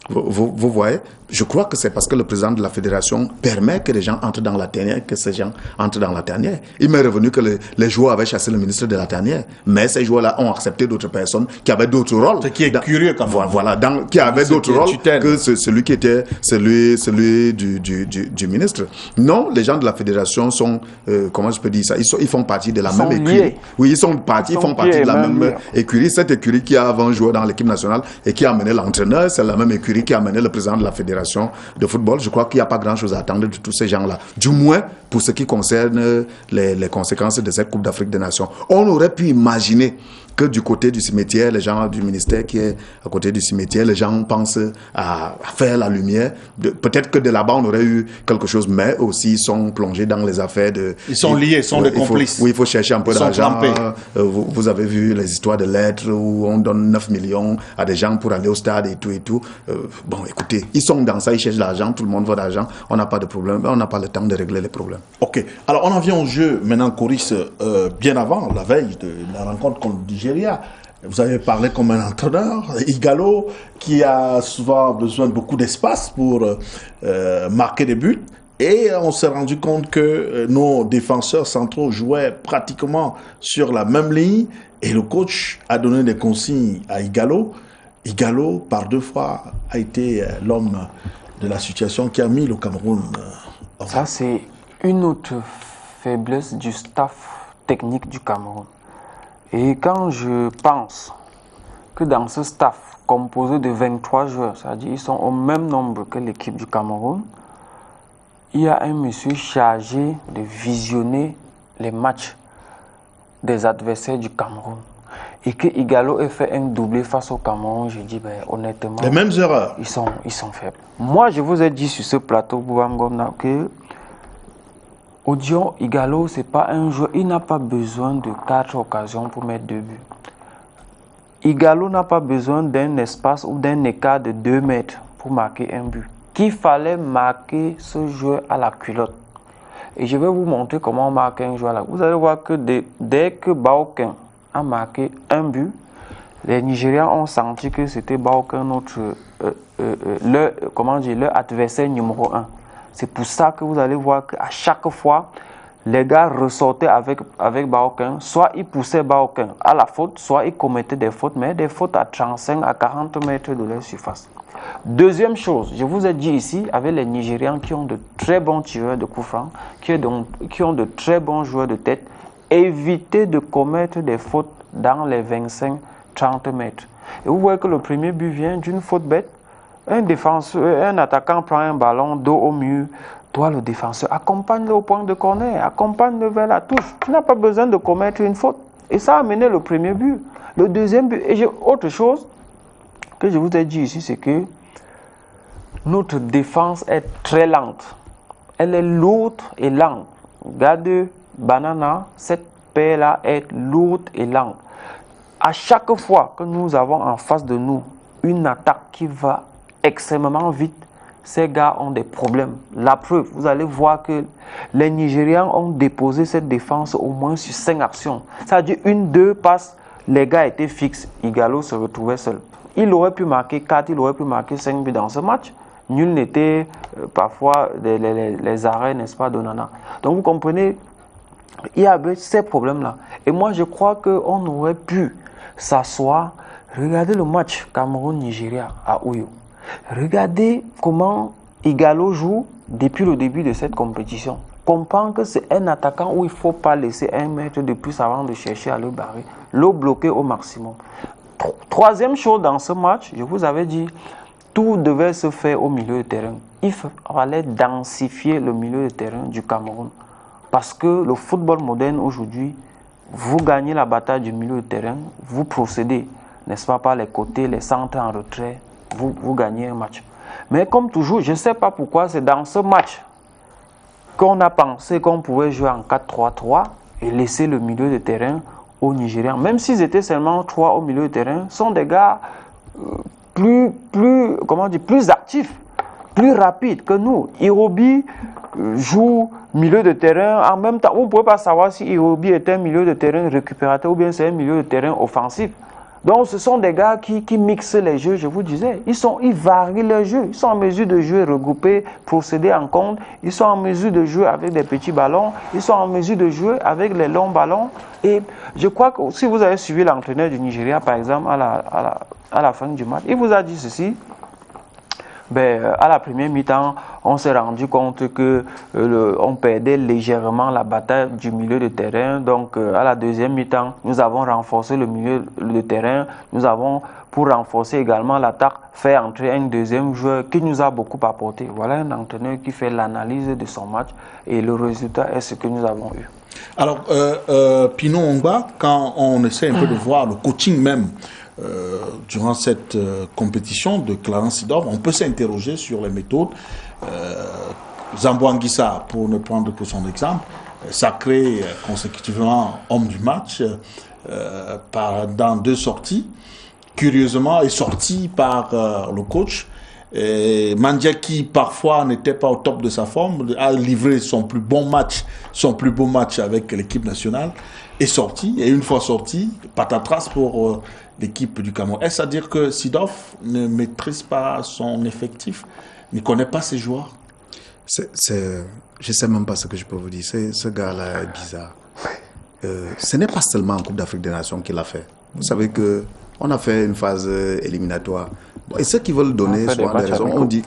Vous voyez, je crois que c'est parce que le président de la fédération permet que les gens entrent dans la tanière, que ces gens entrent dans la tanière. Il m'est revenu que les joueurs avaient chassé le ministre de la tanière, mais ces joueurs-là ont accepté d'autres personnes qui avaient d'autres rôles. Ce qui est curieux quand même. Voilà, qui avaient d'autres rôles que celui qui était celui du ministre. Non, les gens de la fédération sont, comment je peux dire ça, ils font partie de la même écurie. Oui, ils font partie de la même écurie. Cette écurie qui a avant joué dans l'équipe nationale et qui a amené l'entraîneur, c'est la même écurie qui a amené le président de la fédération de football. Je crois qu'il n'y a pas grand-chose à attendre de tous ces gens-là. Du moins, pour ce qui concerne les conséquences de cette Coupe d'Afrique des Nations. On aurait pu imaginer que du côté du cimetière, les gens du ministère qui est à côté du cimetière, les gens pensent à faire la lumière. Peut-être que de là-bas, on aurait eu quelque chose, mais aussi ils sont plongés dans les affaires de... Ils sont liés, ils sont des complices. Oui, il faut chercher un peu d'argent. Vous avez vu les histoires de lettres où on donne 9 millions à des gens pour aller au stade et tout et tout. Bon, écoutez, ils sont dans ça, ils cherchent l'argent, tout le monde veut l'argent. On n'a pas de problème, on n'a pas le temps de régler les problèmes. Ok, alors on en vient au jeu maintenant, Coris, bien avant, la veille de la rencontre contre le Nigeria. Vous avez parlé comme un entraîneur, Ighalo, qui a souvent besoin de beaucoup d'espace pour marquer des buts. Et on s'est rendu compte que nos défenseurs centraux jouaient pratiquement sur la même ligne. Et le coach a donné des consignes à Ighalo. Ighalo, par 2 fois, a été l'homme de la situation qui a mis le Cameroun en... Ça, c'est une autre faiblesse du staff technique du Cameroun. Et quand je pense que dans ce staff composé de 23 joueurs, c'est-à-dire ils sont au même nombre que l'équipe du Cameroun, il y a un monsieur chargé de visionner les matchs des adversaires du Cameroun. Et que Ighalo ait fait un doublé face au Cameroun, je dis honnêtement... Les mêmes erreurs. Ils sont faibles. Moi, je vous ai dit sur ce plateau, Boubangomna, que Odion Ighalo, ce n'est pas un joueur, il n'a pas besoin de 4 occasions pour mettre 2 buts. Ighalo n'a pas besoin d'un espace ou d'un écart de 2 mètres pour marquer un but. Qu'il fallait marquer ce joueur à la culotte. Et je vais vous montrer comment on marque un joueur à la culotte. Vous allez voir que dès que Baoken a marqué un but, les Nigérians ont senti que c'était Baoken leur adversaire numéro 1. C'est pour ça que vous allez voir qu'à chaque fois, les gars ressortaient avec Baoken. Soit ils poussaient Baoken à la faute, soit ils commettaient des fautes, mais des fautes à 35 à 40 mètres de leur surface. Deuxième chose, je vous ai dit ici, avec les Nigérians qui ont de très bons tireurs de coups francs, qui ont de très bons joueurs de tête, évitez de commettre des fautes dans les 25-30 mètres. Et vous voyez que le premier but vient d'une faute bête. Un attaquant prend un ballon dos au mur. Toi, le défenseur, accompagne-le au point de corner, accompagne-le vers la touche. Tu n'as pas besoin de commettre une faute. Et ça a amené le premier but. Le deuxième but, et autre chose que je vous ai dit ici, c'est que notre défense est très lente. Elle est lourde et lente. Regardez Banana, cette paire-là est lourde et lente. À chaque fois que nous avons en face de nous une attaque qui va extrêmement vite, ces gars ont des problèmes. La preuve, vous allez voir que les Nigérians ont déposé cette défense au moins sur 5 actions. C'est-à-dire 1-2 passes, les gars étaient fixes. Ighalo se retrouvait seul. Il aurait pu marquer 4, il aurait pu marquer 5 buts dans ce match. Nul n'était parfois les arrêts, n'est-ce pas, d'Onana. Donc vous comprenez, Il y avait ces problèmes-là. Et moi, je crois qu'on aurait pu s'asseoir, regarder le match Cameroun-Nigeria à Uyo. Regardez comment Igalo joue depuis le début de cette compétition. Comprendre que c'est un attaquant où il ne faut pas laisser 1 mètre de plus avant de chercher à le barrer. Le bloquer au maximum. Troisième chose dans ce match, je vous avais dit, tout devait se faire au milieu de terrain. Il fallait densifier le milieu de terrain du Cameroun. Parce que le football moderne aujourd'hui, vous gagnez la bataille du milieu de terrain, vous procédez, n'est-ce pas, par les côtés, les centres en retrait, vous gagnez un match. Mais comme toujours, je ne sais pas pourquoi, c'est dans ce match qu'on a pensé qu'on pouvait jouer en 4-3-3 et laisser le milieu de terrain aux Nigérians. Même s'ils étaient seulement 3 au milieu de terrain, sont des gars plus actifs, plus rapides que nous. Irobi joue milieu de terrain en même temps. Vous ne pouvez pas savoir si Irobi est un milieu de terrain récupérateur ou bien c'est un milieu de terrain offensif. Donc ce sont des gars qui mixent les jeux, je vous disais. Ils varient les jeux. Ils sont en mesure de jouer regroupés, procéder en compte. Ils sont en mesure de jouer avec des petits ballons. Ils sont en mesure de jouer avec les longs ballons. Et je crois que si vous avez suivi l'entraîneur du Nigeria, par exemple, à la fin du match, il vous a dit ceci. À la première mi-temps, on s'est rendu compte qu'on perdait légèrement la bataille du milieu de terrain. Donc, à la deuxième mi-temps, nous avons renforcé le milieu de terrain. Nous avons, pour renforcer également l'attaque, fait entrer un deuxième joueur qui nous a beaucoup apporté. Voilà un entraîneur qui fait l'analyse de son match et le résultat est ce que nous avons eu. Alors, Pino Ongba, quand on essaie un peu de voir le coaching même, durant cette compétition de Clarence Seedorf, on peut s'interroger sur les méthodes. Zambo Anguissa, pour ne prendre que son exemple, sacré consécutivement homme du match dans 2 sorties, curieusement est sorti par le coach. Mandiaki parfois n'était pas au top de sa forme, a livré son plus beau match avec l'équipe nationale, est sorti, et une fois sorti, patatras pour l'équipe du Cameroun. Est-ce à dire que Seedorf ne maîtrise pas son effectif, ne connaît pas ses joueurs? Je ne sais même pas ce que je peux vous dire. Ce gars-là est bizarre. Ce n'est pas seulement en Coupe d'Afrique des Nations qu'il a fait. Vous savez qu'on a fait une phase éliminatoire. Et ceux qui veulent donner souvent des raisons, on dit,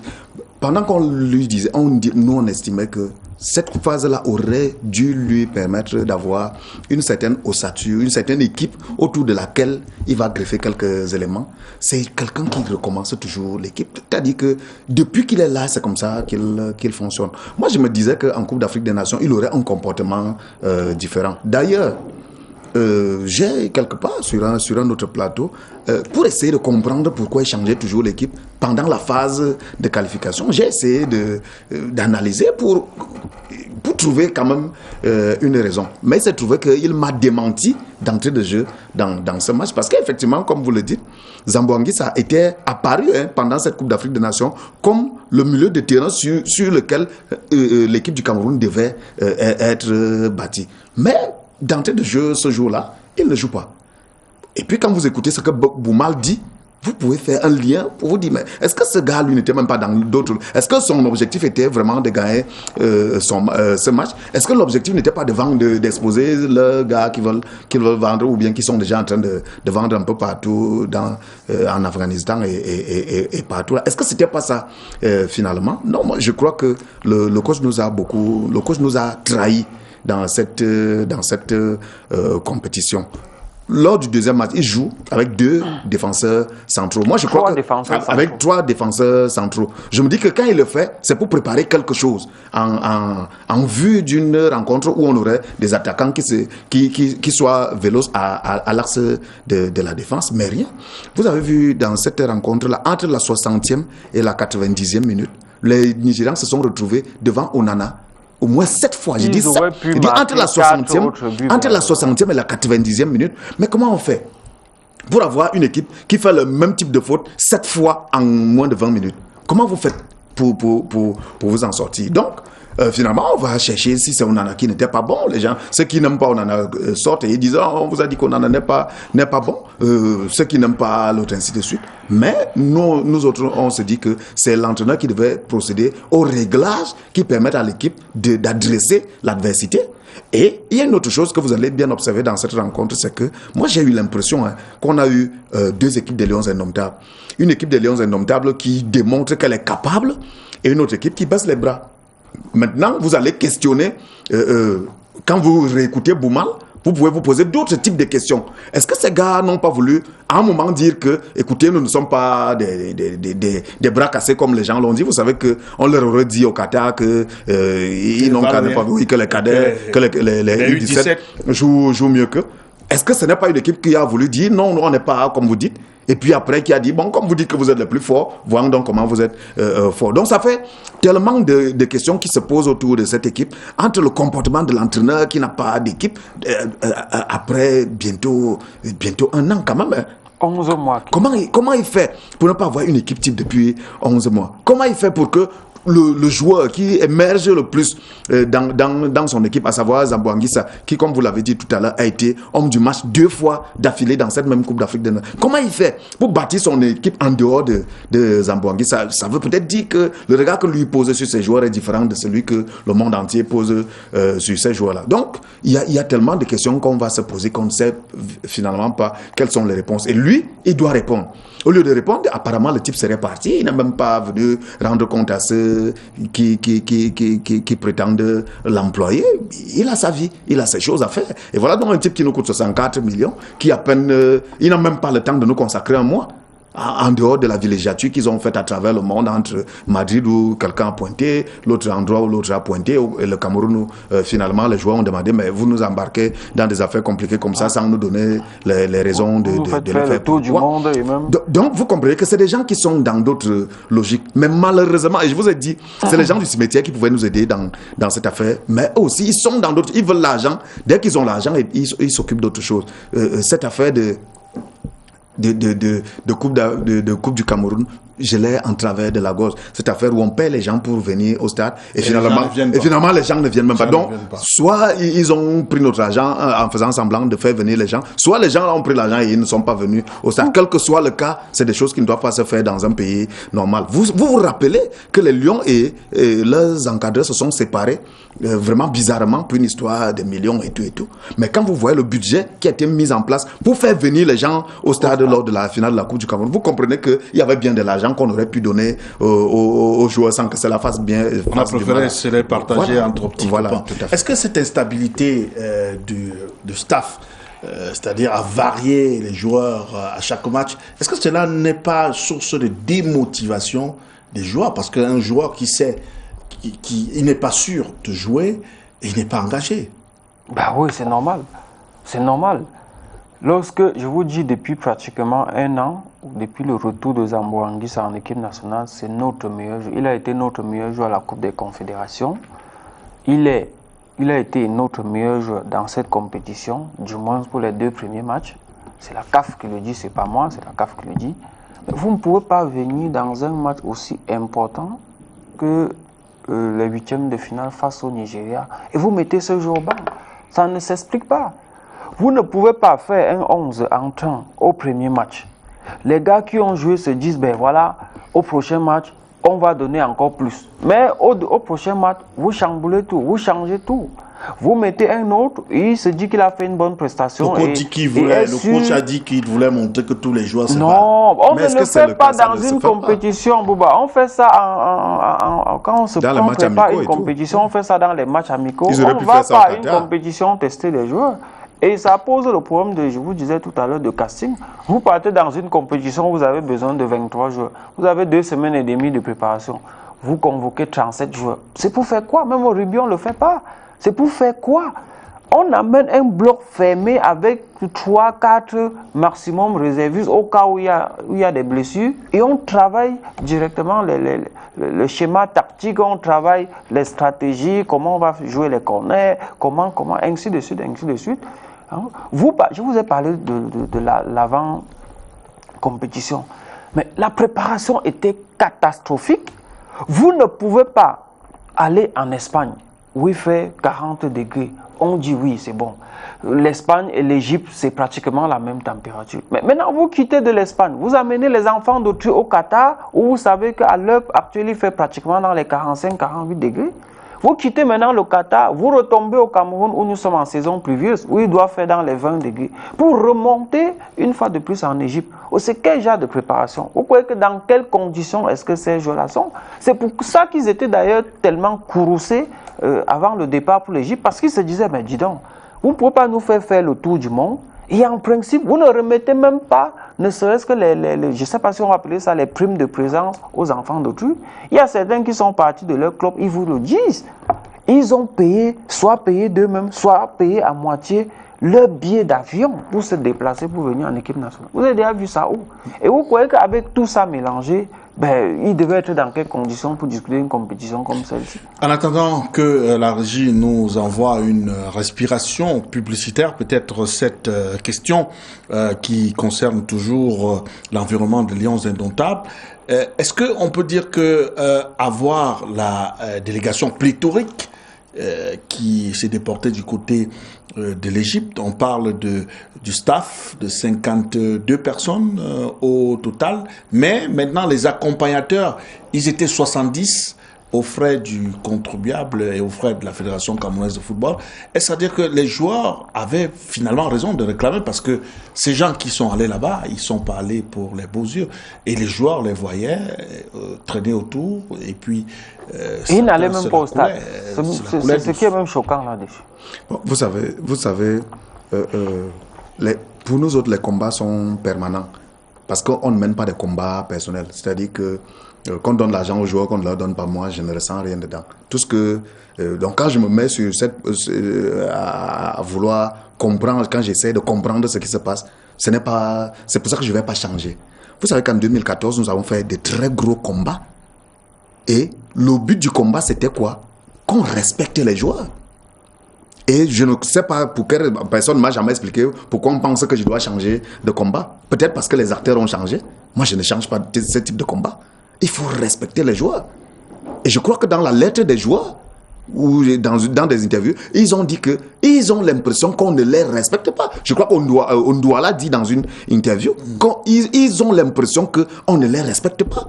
pendant qu'on lui disait, nous on estimait que cette phase-là aurait dû lui permettre d'avoir une certaine ossature, une certaine équipe autour de laquelle il va greffer quelques éléments. C'est quelqu'un qui recommence toujours l'équipe. C'est-à-dire que depuis qu'il est là, c'est comme ça qu'il fonctionne. Moi, je me disais qu'en Coupe d'Afrique des Nations, il aurait un comportement différent. D'ailleurs, j'ai quelque part sur un autre plateau pour essayer de comprendre pourquoi il changeait toujours l'équipe pendant la phase de qualification. J'ai essayé d'analyser pour trouver quand même une raison. Mais il s'est trouvé qu'il m'a démenti d'entrée de jeu dans ce match parce qu'effectivement, comme vous le dites, Zambo Anguissa a été apparu pendant cette Coupe d'Afrique des Nations comme le milieu de terrain sur lequel l'équipe du Cameroun devait être bâtie. Mais d'entrée de jeu ce jour-là, il ne joue pas. Et puis quand vous écoutez ce que Boumal dit, vous pouvez faire un lien pour vous dire, mais est-ce que ce gars, lui, n'était même pas dans d'autres... Est-ce que son objectif était vraiment de gagner ce match? Est-ce que l'objectif n'était pas d'exposer le gars qu'ils veulent vendre ou bien qui sont déjà en train de vendre un peu partout en Afghanistan et partout? Est-ce que c'était pas ça finalement? Non, moi je crois que le coach nous a trahis dans cette compétition. Lors du deuxième match, il joue avec 2 défenseurs centraux. Moi, je crois avec 3 défenseurs centraux. Je me dis que quand il le fait, c'est pour préparer quelque chose en vue d'une rencontre où on aurait des attaquants qui soient véloces à l'axe de la défense, mais rien. Vous avez vu dans cette rencontre-là, entre la 60e et la 90e minute, les Nigérians se sont retrouvés devant Onana. Au moins 7 fois, je dis entre la 60e et la 90e minute. Mais comment on fait pour avoir une équipe qui fait le même type de faute 7 fois en moins de 20 minutes? Comment vous faites pour vous en sortir? Donc, finalement, on va chercher si c'est Onana qui n'était pas bon. Les gens, ceux qui n'aiment pas Onana sortent et ils disent on vous a dit qu'Onana n'est pas bon. Ceux qui n'aiment pas l'autre, ainsi de suite. Mais nous autres, on se dit que c'est l'entraîneur qui devait procéder au réglage qui permettent à l'équipe d'adresser l'adversité. Et il y a une autre chose que vous allez bien observer dans cette rencontre, c'est que moi j'ai eu l'impression qu'on a eu deux équipes des Lions Indomptables. Une équipe des Lions Indomptables qui démontre qu'elle est capable et une autre équipe qui baisse les bras. Maintenant, vous allez questionner, quand vous réécoutez Boumal, vous pouvez vous poser d'autres types de questions. Est-ce que ces gars n'ont pas voulu, à un moment, dire que, écoutez, nous ne sommes pas des bras cassés comme les gens l'ont dit. Vous savez qu'on leur aurait dit au Qatar qu'ils n'ont qu'à ne pas voir que les cadets, que les U17 jouent mieux qu'eux. Est-ce que ce n'est pas une équipe qui a voulu dire non, on n'est pas comme vous dites? Et puis après, qui a dit, bon, comme vous dites que vous êtes les plus forts, voyons donc comment vous êtes forts. Donc ça fait tellement de questions qui se posent autour de cette équipe, entre le comportement de l'entraîneur qui n'a pas d'équipe, après bientôt un an quand même. 11 mois. Comment il fait pour ne pas avoir une équipe type depuis 11 mois? Comment il fait pour que le joueur qui émerge le plus dans son équipe, à savoir Zambo Anguissa, qui, comme vous l'avez dit tout à l'heure, a été homme du match 2 fois d'affilée dans cette même Coupe d'Afrique du Nord. Comment il fait pour bâtir son équipe en dehors de Zambo Anguissa? Ça veut peut-être dire que le regard que lui pose sur ses joueurs est différent de celui que le monde entier pose sur ces joueurs-là. Donc, il y a tellement de questions qu'on va se poser qu'on ne sait finalement pas quelles sont les réponses. Et lui, il doit répondre. Au lieu de répondre, apparemment, le type serait parti. Il n'est même pas venu rendre compte à ceux qui prétendent l'employer. Il a sa vie, il a ses choses à faire. Et voilà donc un type qui nous coûte 64 millions, qui à peine... il n'a même pas le temps de nous consacrer un mois. En dehors de la villégiature qu'ils ont faite à travers le monde, entre Madrid où quelqu'un a pointé, l'autre endroit où l'autre a pointé, et le Cameroun où finalement les joueurs ont demandé mais vous nous embarquez dans des affaires compliquées comme ça sans nous donner les raisons de le faire. Le tour du monde et même... Donc vous comprenez que c'est des gens qui sont dans d'autres logiques. Mais malheureusement, et je vous ai dit, c'est les gens du cimetière qui pouvaient nous aider dans cette affaire, mais aussi ils sont dans d'autres, ils veulent l'argent. Dès qu'ils ont l'argent, ils s'occupent d'autres choses. Cette affaire de coupe du Cameroun, je l'ai en travers de la gorge. Cette affaire où on paie les gens pour venir au stade et finalement les gens ne viennent même pas. Donc, soit ils ont pris notre argent en faisant semblant de faire venir les gens, soit les gens ont pris l'argent et ils ne sont pas venus au stade. Quel que soit le cas, c'est des choses qui ne doivent pas se faire dans un pays normal. Vous rappelez que les Lions et leurs encadreurs se sont séparés vraiment bizarrement pour une histoire de millions et tout. Mais quand vous voyez le budget qui a été mis en place pour faire venir les gens au stade lors de la finale de la Coupe du Cameroun, vous comprenez qu'il y avait bien de l'argent qu'on aurait pu donner aux joueurs sans que cela fasse bien. On a préféré se les partager entre petits copains. Est-ce que cette instabilité du staff, c'est-à-dire à varier les joueurs à chaque match, est-ce que cela n'est pas source de démotivation des joueurs? Parce qu'un joueur qui sait qu'il n'est pas sûr de jouer, il n'est pas engagé. Bah oui, c'est normal. C'est normal. Lorsque, je vous dis, depuis pratiquement 1 an, depuis le retour de Zambo Anguissa en équipe nationale, c'est notre meilleur joueur. Il a été notre meilleur joueur à la Coupe des Confédérations. Il a été notre meilleur joueur dans cette compétition, du moins pour les 2 premiers matchs. C'est la CAF qui le dit, c'est pas moi, c'est la CAF qui le dit. Vous ne pouvez pas venir dans un match aussi important que les 8e de finale face au Nigeria et vous mettez ce jour au banc. Ça ne s'explique pas. Vous ne pouvez pas faire un 11 entrant au premier match. Les gars qui ont joué se disent, ben voilà, au prochain match, on va donner encore plus. Mais au prochain match, vous chamboulez tout, vous changez tout. Vous mettez un autre, il se dit qu'il a fait une bonne prestation. Le coach a dit qu'il voulait montrer que tous les joueurs se Non, on ne le fait pas dans une compétition, Bouba. On fait ça quand on se prépare une compétition, on fait ça dans les matchs amicaux. On ne va pas à une compétition tester les joueurs. Et ça pose le problème je vous disais tout à l'heure, de casting. Vous partez dans une compétition, vous avez besoin de 23 joueurs. Vous avez 2 semaines et demie de préparation. Vous convoquez 37 joueurs. C'est pour faire quoi? Même au rugby, on ne le fait pas. C'est pour faire quoi? On amène un bloc fermé avec 3-4 maximum réservistes au cas où il y a des blessures et on travaille directement le schéma tactique, on travaille les stratégies, comment on va jouer les corners, comment, ainsi de suite. Je vous ai parlé de l'avant-compétition, mais la préparation était catastrophique. Vous ne pouvez pas aller en Espagne où il fait 40 degrés. On dit oui, c'est bon. L'Espagne et l'Égypte, c'est pratiquement la même température. Mais maintenant, vous quittez de l'Espagne, vous amenez les enfants d'autrui au Qatar, où vous savez qu'à l'heure actuelle, il fait pratiquement dans les 45-48 degrés. Vous quittez maintenant le Qatar, vous retombez au Cameroun où nous sommes en saison pluvieuse, où il doit faire dans les 20 degrés, pour remonter une fois de plus en Égypte. C'est quel genre de préparation? Vous croyez que dans quelles conditions est-ce que ces joueurs-là sont? C'est pour ça qu'ils étaient d'ailleurs tellement courroucés avant le départ pour l'Égypte, parce qu'ils se disaient, mais dis donc, vous ne pouvez pas nous faire le tour du monde. Et en principe, vous ne remettez même pas, ne serait-ce que je ne sais pas si on va appeler ça les primes de présence aux enfants d'autrui. Il y a certains qui sont partis de leur club, ils vous le disent. Ils ont payé, soit payé d'eux-mêmes, soit payé à moitié leur billet d'avion pour se déplacer, pour venir en équipe nationale. Vous avez déjà vu ça où? Et vous croyez qu'avec tout ça mélangé, il devait être dans quelles conditions pour discuter une compétition comme celle-ci? En attendant que la régie nous envoie une respiration publicitaire, peut-être cette question qui concerne toujours l'environnement des Lions Indomptables, est-ce qu'on peut dire que avoir la délégation pléthorique qui s'est déportée du côté de l'Égypte, on parle du staff de 52 personnes au total, mais maintenant les accompagnateurs, ils étaient 70 aux frais du contribuable et aux frais de la Fédération camerounaise de football. Est-ce à dire que les joueurs avaient finalement raison de réclamer, parce que ces gens qui sont allés là-bas, ils sont pas allés pour les beaux yeux, et les joueurs les voyaient traîner autour, et puis ils n'allaient même pas au stade. C'est ce qui est même choquant là-dessus. Bon, vous savez, pour nous autres, les combats sont permanents. Parce qu'on ne mène pas des combats personnels. C'est-à-dire que qu'on donne l'argent aux joueurs, qu'on ne leur donne pas, moi, je ne ressens rien dedans. Tout ce que... donc quand je me mets sur à vouloir comprendre, quand j'essaie de comprendre ce qui se passe, c'est pour ça que je ne vais pas changer. Vous savez qu'en 2014, nous avons fait de très gros combats. Et le but du combat, c'était quoi? Qu'on respecte les joueurs. Et je ne sais pas pour quelle personne ne m'a jamais expliqué pourquoi on pense que je dois changer de combat. Peut-être parce que les acteurs ont changé. Moi, je ne change pas ce type de combat. Il faut respecter les joueurs. Et je crois que dans la lettre des joueurs, ou dans des interviews, ils ont dit qu'ils ont l'impression qu'on ne les respecte pas. Je crois qu'on l'a dit dans une interview, qu'ils ont l'impression qu'on ne les respecte pas.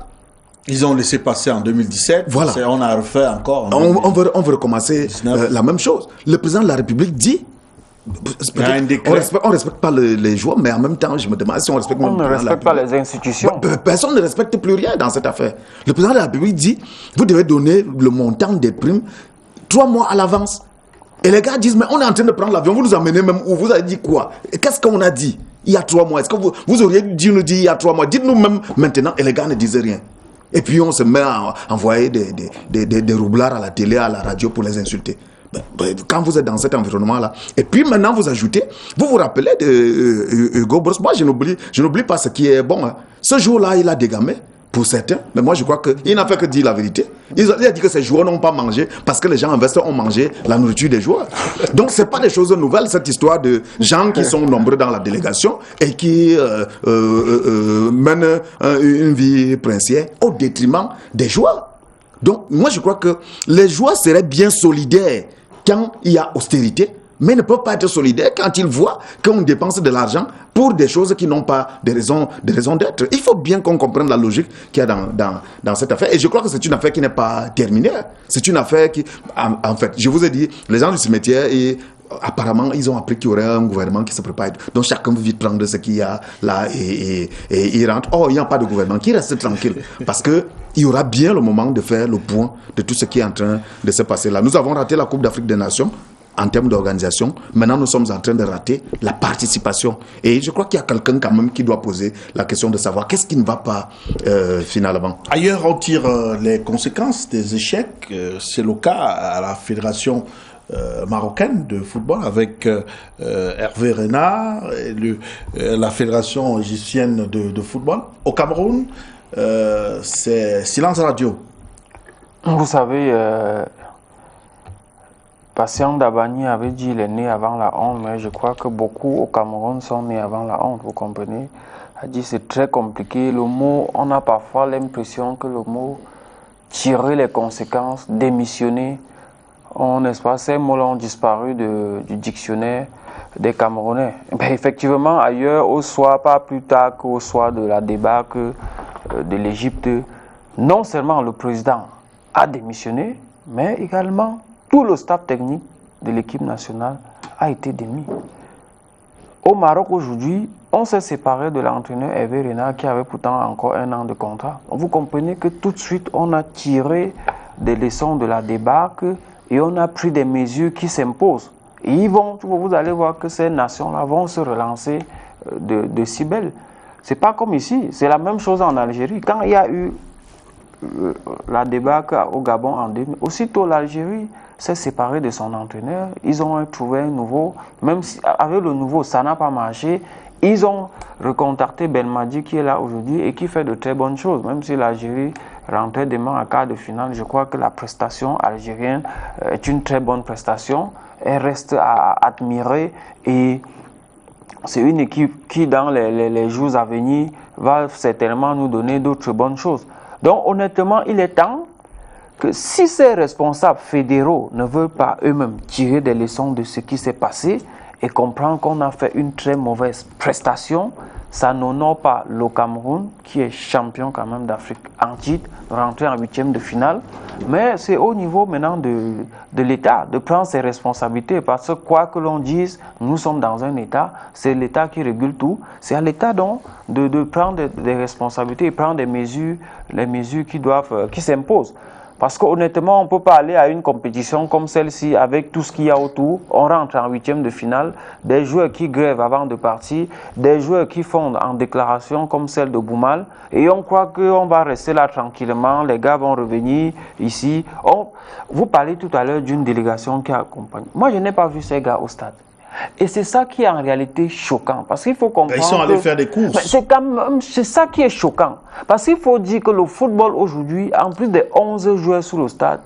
Ils ont laissé passer en 2017. Voilà. On a refait encore. On veut recommencer la même chose. Le président de la République dit... On ne respecte pas les joueurs, mais en même temps, je me demande si on respecte... On ne respecte pas les institutions. Personne ne respecte plus rien dans cette affaire. Le président de la République dit, vous devez donner le montant des primes 3 mois à l'avance. Et les gars disent, mais on est en train de prendre l'avion, vous nous emmenez même où? Vous avez dit quoi? Qu'est-ce qu'on a dit il y a 3 mois? Est-ce que vous auriez dû nous dire il y a 3 mois? Dites-nous même maintenant. Et les gars ne disaient rien. Et puis on se met à envoyer des roublards à la télé, à la radio pour les insulter. Quand vous êtes dans cet environnement-là, et puis maintenant vous ajoutez, vous vous rappelez de Hugo Bross. Moi je n'oublie pas ce qui est bon. Hein. Ce jour-là, il a dégamé pour certains, mais moi je crois qu'il n'a fait que dire la vérité. Il a dit que ces joueurs n'ont pas mangé parce que les gens investisseurs ont mangé la nourriture des joueurs. Donc c'est pas des choses nouvelles, cette histoire de gens qui sont nombreux dans la délégation et qui mènent une vie princière au détriment des joueurs. Donc moi je crois que les joueurs seraient bien solidaires quand il y a austérité, mais ne peuvent pas être solidaires quand ils voient qu'on dépense de l'argent pour des choses qui n'ont pas de raison d'être. Il faut bien qu'on comprenne la logique qu'il y a dans cette affaire. Et je crois que c'est une affaire qui n'est pas terminée. C'est une affaire qui... En fait, je vous ai dit, les gens du cimetière, apparemment, ils ont appris qu'il y aurait un gouvernement qui se prépare. Donc chacun veut vite prendre ce qu'il y a là et il rentre. Oh, il n'y a pas de gouvernement. Qui reste tranquille. Parce qu'il y aura bien le moment de faire le point de tout ce qui est en train de se passer là. Nous avons raté la Coupe d'Afrique des Nations en termes d'organisation. Maintenant, nous sommes en train de rater la participation. Et je crois qu'il y a quelqu'un quand même qui doit poser la question de savoir qu'est-ce qui ne va pas finalement. Ailleurs, on tire les conséquences des échecs. C'est le cas à la Fédération marocaine de football avec Hervé Renard et la Fédération égyptienne de football. Au Cameroun, c'est silence radio. Vous savez... Patient Dabani avait dit qu'il est né avant la honte, mais je crois que beaucoup au Cameroun sont nés avant la honte, vous comprenez. Il a dit c'est très compliqué. Le mot, on a parfois l'impression que le mot tirer les conséquences, démissionner, n'est-ce pas, ces mots ont disparu du dictionnaire des Camerounais. Ben, effectivement, ailleurs, au soir, pas plus tard qu'au soir de la débâcle de l'Égypte, non seulement le président a démissionné, mais également tout le staff technique de l'équipe nationale a été démis. Au Maroc aujourd'hui, on s'est séparé de l'entraîneur Hervé Renard qui avait pourtant encore 1 an de contrat. Donc vous comprenez que tout de suite, on a tiré des leçons de la débâcle et on a pris des mesures qui s'imposent. Et vous allez voir que ces nations-là vont se relancer de si belles. C'est pas comme ici, c'est la même chose en Algérie. Quand il y a eu la débâcle au Gabon en 2000, aussitôt l'Algérie s'est séparée de son entraîneur. Ils ont trouvé un nouveau, même si avec le nouveau ça n'a pas marché. Ils ont recontacté Belmadi qui est là aujourd'hui et qui fait de très bonnes choses. Même si l'Algérie rentrait demain en quart de finale, je crois que la prestation algérienne est une très bonne prestation. Elle reste à admirer et c'est une équipe qui, dans les jours à venir, va certainement nous donner d'autres bonnes choses. Donc, honnêtement, il est temps que si ces responsables fédéraux ne veulent pas eux-mêmes tirer des leçons de ce qui s'est passé et comprendre qu'on a fait une très mauvaise prestation, ça n'honore pas le Cameroun, qui est champion quand même d'Afrique en titre, rentré en 8e de finale. Mais c'est au niveau maintenant de l'État de prendre ses responsabilités, parce que quoi que l'on dise, nous sommes dans un État, c'est l'État qui régule tout. C'est à l'État donc de prendre des responsabilités et prendre des mesures, les mesures qui s'imposent. Parce qu'honnêtement, on ne peut pas aller à une compétition comme celle-ci avec tout ce qu'il y a autour. On rentre en 8e de finale, des joueurs qui grèvent avant de partir, des joueurs qui font en déclaration comme celle de Boumal. Et on croit qu'on va rester là tranquillement, les gars vont revenir ici. Vous parlez tout à l'heure d'une délégation qui accompagne. Moi, je n'ai pas vu ces gars au stade. Et c'est ça qui est en réalité choquant. Parce qu'il faut comprendre. Ils sont allés faire des courses. C'est ça qui est choquant. Parce qu'il faut dire que le football aujourd'hui, en plus des 11 joueurs sur le stade,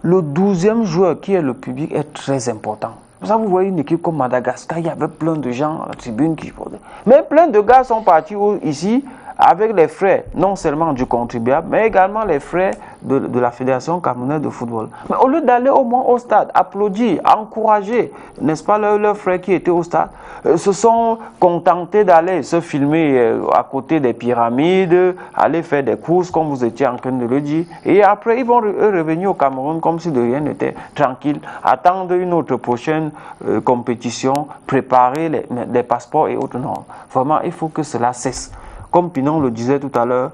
le 12e joueur qui est le public est très important. Ça, vous voyez une équipe comme Madagascar, il y avait plein de gens à la tribune qui. Mais plein de gars sont partis ici avec les frais, non seulement du contribuable, mais également les frais de la Fédération camerounaise de football. Mais au lieu d'aller au moins au stade, applaudir, encourager, n'est-ce pas, leurs frères qui étaient au stade, se sont contentés d'aller se filmer à côté des pyramides, aller faire des courses, comme vous étiez en train de le dire, et après ils vont revenir au Cameroun comme si de rien n'était, tranquille, attendre une autre prochaine compétition, préparer les passeports et autres. Non, vraiment, il faut que cela cesse. Comme Pinon le disait tout à l'heure,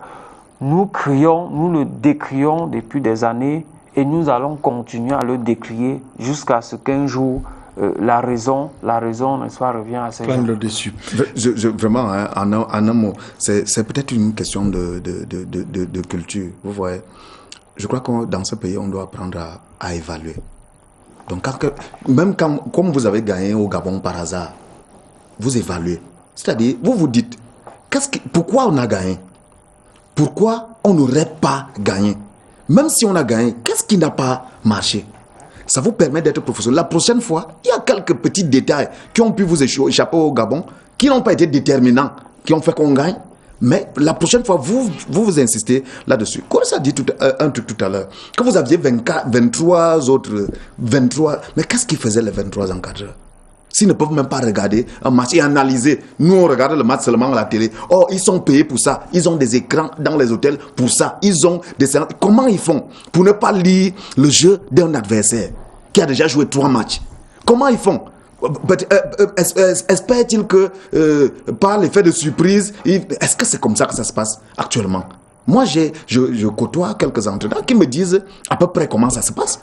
nous le décrions depuis des années et nous allons continuer à le décrier jusqu'à ce qu'un jour la raison, n'est-ce pas, revient à ses gens. Le dessus. Vraiment, hein, en un mot, c'est peut-être une question de culture. Vous voyez, je crois que dans ce pays, on doit apprendre à évaluer. Donc, comme vous avez gagné au Gabon par hasard, vous évaluez. C'est-à-dire, vous vous dites, pourquoi on a gagné? Pourquoi on n'aurait pas gagné? Même si on a gagné, qu'est-ce qui n'a pas marché? Ça vous permet d'être professionnel. La prochaine fois, il y a quelques petits détails qui ont pu vous échapper au Gabon, qui n'ont pas été déterminants, qui ont fait qu'on gagne. Mais la prochaine fois, vous insistez là-dessus. Comme ça dit un truc tout à l'heure, que vous aviez 23 autres, 23, mais qu'est-ce qui faisait les 23 encadreurs? S'ils ne peuvent même pas regarder un match et analyser. Nous, on regarde le match seulement à la télé. Oh, ils sont payés pour ça. Ils ont des écrans dans les hôtels pour ça. Ils ont des... Comment ils font pour ne pas lire le jeu d'un adversaire qui a déjà joué 3 matchs? Comment ils font? Espère-t-il que par l'effet de surprise, est-ce que c'est comme ça que ça se passe actuellement? Moi, je côtoie quelques entraîneurs qui me disent à peu près comment ça se passe.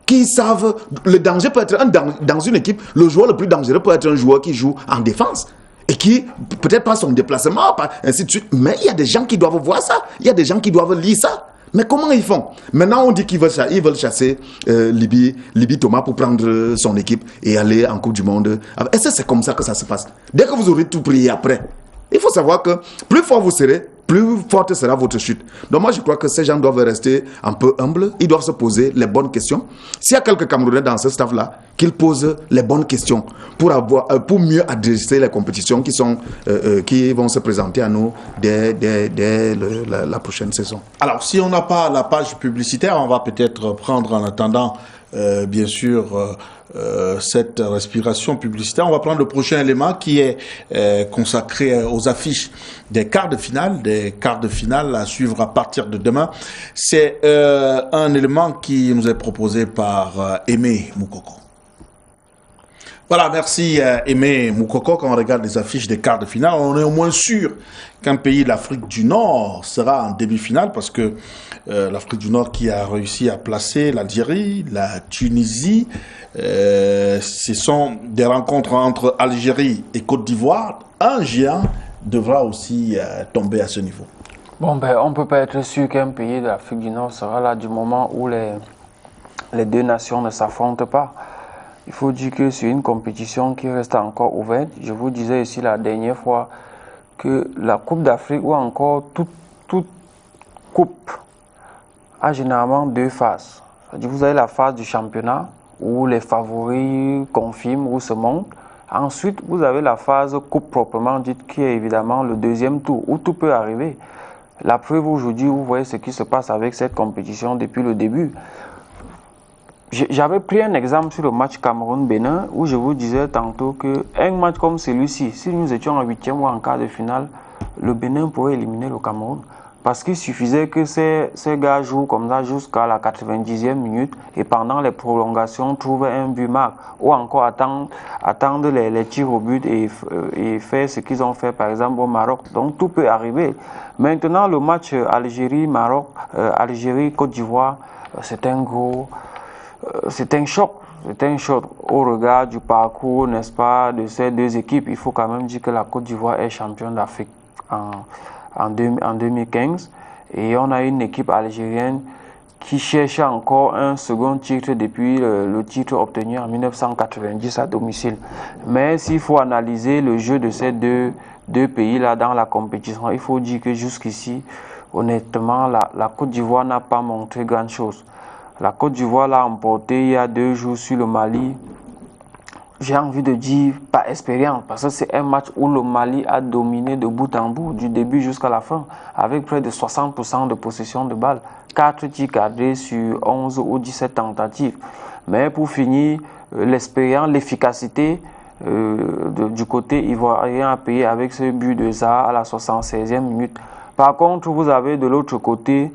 Qui savent, le danger peut être dans une équipe, le joueur le plus dangereux peut être un joueur qui joue en défense et qui, peut-être pas son déplacement, ainsi de suite, mais il y a des gens qui doivent voir ça, il y a des gens qui doivent lire ça. Mais comment ils font? Maintenant, on dit qu'ils veulent chasser Libye Thomas pour prendre son équipe et aller en Coupe du Monde. Est-ce que c'est comme ça que ça se passe? Dès que vous aurez tout pris après, il faut savoir que plus fort vous serez, plus forte sera votre chute. Donc moi, je crois que ces gens doivent rester un peu humbles. Ils doivent se poser les bonnes questions. S'il y a quelques Camerounais dans ce staff-là, qu'ils posent les bonnes questions pour mieux adresser les compétitions qui vont se présenter à nous dès la prochaine saison. Alors, si on n'a pas la page publicitaire, on va peut-être prendre en attendant bien sûr, cette respiration publicitaire. On va prendre le prochain élément qui est consacré aux affiches des quarts de finale à suivre à partir de demain. C'est un élément qui nous est proposé par Aimé Moukoko. Voilà, merci Aimé Moukoko. Quand on regarde les affiches des quarts de finale, on est au moins sûr qu'un pays de l'Afrique du Nord sera en demi-finale parce que l'Afrique du Nord qui a réussi à placer l'Algérie, la Tunisie, ce sont des rencontres entre Algérie et Côte d'Ivoire. Un géant devra aussi tomber à ce niveau. Bon, on ne peut pas être sûr qu'un pays de l'Afrique du Nord sera là du moment où les deux nations ne s'affrontent pas. Il faut dire que c'est une compétition qui reste encore ouverte. Je vous disais ici la dernière fois que la Coupe d'Afrique ou encore toute coupe a généralement deux phases. C'est-à-dire vous avez la phase du championnat où les favoris confirment ou se montent. Ensuite, vous avez la phase coupe proprement dite qui est évidemment le deuxième tour où tout peut arriver. La preuve aujourd'hui, vous voyez ce qui se passe avec cette compétition depuis le début. J'avais pris un exemple sur le match Cameroun-Bénin où je vous disais tantôt qu'un match comme celui-ci, si nous étions en 8e ou en quart de finale, le Bénin pourrait éliminer le Cameroun. Parce qu'il suffisait que ces gars jouent comme ça jusqu'à la 90e minute et pendant les prolongations trouvent un but marque ou encore attendre les tirs au but et faire ce qu'ils ont fait par exemple au Maroc. Donc tout peut arriver. Maintenant le match Algérie-Maroc, Algérie-Côte d'Ivoire, c'est un choc. C'est un choc au regard du parcours, n'est-ce pas, de ces deux équipes. Il faut quand même dire que la Côte d'Ivoire est championne d'Afrique en 2015. Et on a une équipe algérienne qui cherche encore un second titre depuis le titre obtenu en 1990 à domicile. Mais s'il faut analyser le jeu de ces deux pays-là dans la compétition, il faut dire que jusqu'ici, honnêtement, la Côte d'Ivoire n'a pas montré grand-chose. La Côte d'Ivoire l'a emporté il y a 2 jours sur le Mali. J'ai envie de dire par expérience, parce que c'est un match où le Mali a dominé de bout en bout, du début jusqu'à la fin, avec près de 60% de possession de balles, 4 tirs cadrés sur 11 ou 17 tentatives. Mais pour finir, l'expérience, l'efficacité du côté ivoirien a payé avec ce but de Zaha à la 76e minute. Par contre, vous avez de l'autre côté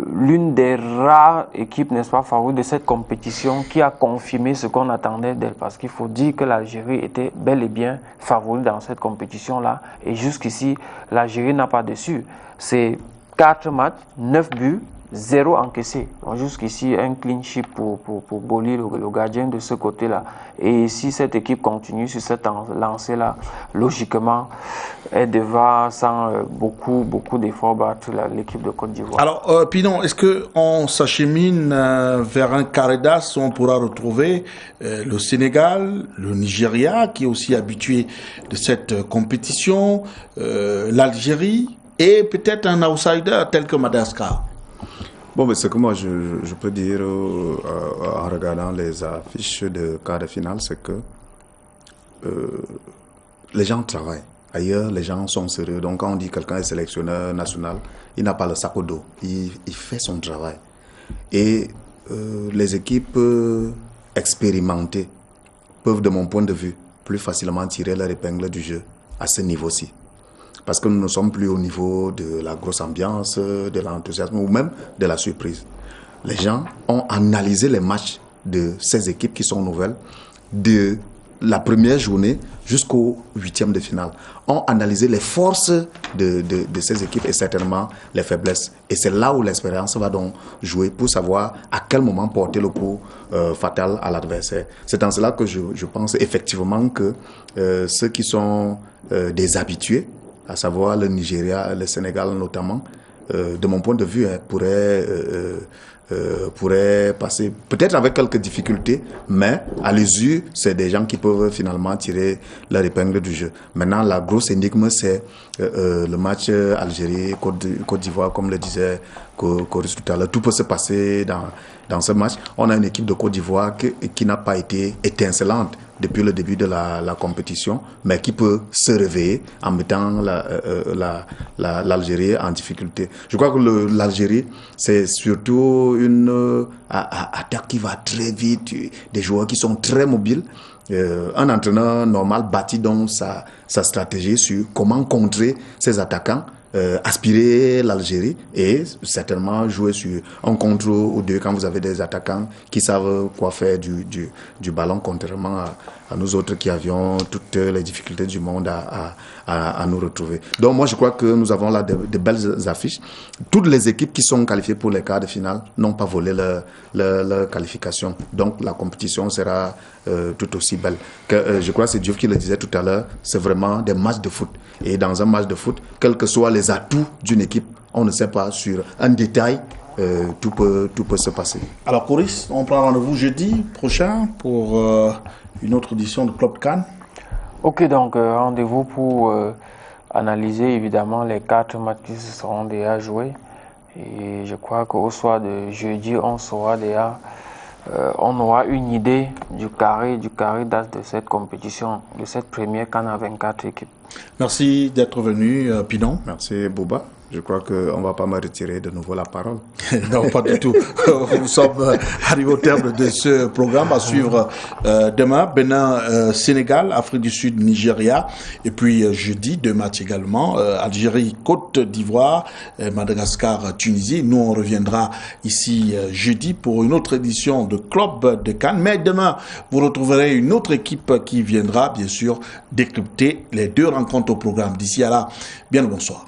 l'une des rares équipes, n'est-ce pas, favorites de cette compétition qui a confirmé ce qu'on attendait d'elle. Parce qu'il faut dire que l'Algérie était bel et bien favorite dans cette compétition-là. Et jusqu'ici, l'Algérie n'a pas déçu. C'est 4 matchs, 9 buts, 0 encaissé. Donc jusqu'ici, un clean sheet pour Boli, le gardien de ce côté-là. Et si cette équipe continue sur cette lancée-là, logiquement, elle devra, sans beaucoup d'efforts, battre l'équipe de Côte d'Ivoire. Alors, Pinon, est-ce qu'on s'achemine vers un carré d'as où on pourra retrouver le Sénégal, le Nigeria, qui est aussi habitué de cette compétition, l'Algérie, et peut-être un outsider tel que Madagascar? Bon, mais ce que moi je peux dire en regardant les affiches de quart de finale, c'est que les gens travaillent. Ailleurs, les gens sont sérieux. Donc, quand on dit que quelqu'un est sélectionneur national, il n'a pas le sac au dos. Il fait son travail. Et les équipes expérimentées peuvent, de mon point de vue, plus facilement tirer leur épingle du jeu à ce niveau-ci. Parce que nous ne sommes plus au niveau de la grosse ambiance, de l'enthousiasme ou même de la surprise. Les gens ont analysé les matchs de ces équipes qui sont nouvelles, de la première journée jusqu'au 8e de finale. Ont analysé les forces de ces équipes et certainement les faiblesses. Et c'est là où l'expérience va donc jouer pour savoir à quel moment porter le coup fatal à l'adversaire. C'est en cela que je pense effectivement que ceux qui sont des habitués, à savoir le Nigeria, le Sénégal notamment, de mon point de vue, pourraient passer, peut-être avec quelques difficultés, mais à l'usure, c'est des gens qui peuvent finalement tirer leur épingle du jeu. Maintenant, la grosse énigme, c'est le match Algérie-Côte d'Ivoire, comme le disait Coris tout à l'heure. Tout peut se passer dans ce match. On a une équipe de Côte d'Ivoire qui n'a pas été étincelante depuis le début de la compétition, mais qui peut se réveiller en mettant l'Algérie en difficulté. Je crois que l'Algérie, c'est surtout une attaque qui va très vite, des joueurs qui sont très mobiles. Un entraîneur normal bâtit donc sa stratégie sur comment contrer ces attaquants, aspirer l'Algérie et certainement jouer sur un contre ou deux quand vous avez des attaquants qui savent quoi faire du ballon, contrairement à nous autres qui avions toutes les difficultés du monde à nous retrouver. Donc moi je crois que nous avons là de belles affiches. Toutes les équipes qui sont qualifiées pour les quarts de finale n'ont pas volé leur qualification. Donc la compétition sera tout aussi belle. Je crois que c'est Diouf qui le disait tout à l'heure, c'est vraiment des matchs de foot. Et dans un match de foot, quels que soient les atouts d'une équipe, on ne sait pas sur un détail, tout peut se passer. Alors Coris, on prend rendez-vous jeudi prochain pour une autre édition de Club CAN. Ok, donc rendez-vous pour analyser évidemment les 4 matchs qui seront déjà joués. Et je crois qu'au soir de jeudi, on saura déjà, on aura une idée du carré d'âge de cette compétition, de cette première CAN à 24 équipes. Merci d'être venu, Pinon. Merci, Bouba. Je crois qu'on ne va pas me retirer de nouveau la parole. Non, pas du tout. Nous sommes arrivés au terme de ce programme à suivre demain. Bénin, Sénégal, Afrique du Sud, Nigeria. Et puis jeudi, 2 matchs également. Algérie, Côte d'Ivoire, Madagascar, Tunisie. Nous, on reviendra ici jeudi pour une autre édition de Club de CAN. Mais demain, vous retrouverez une autre équipe qui viendra, bien sûr, décrypter les 2 rencontres au programme. D'ici à là, bien le bonsoir.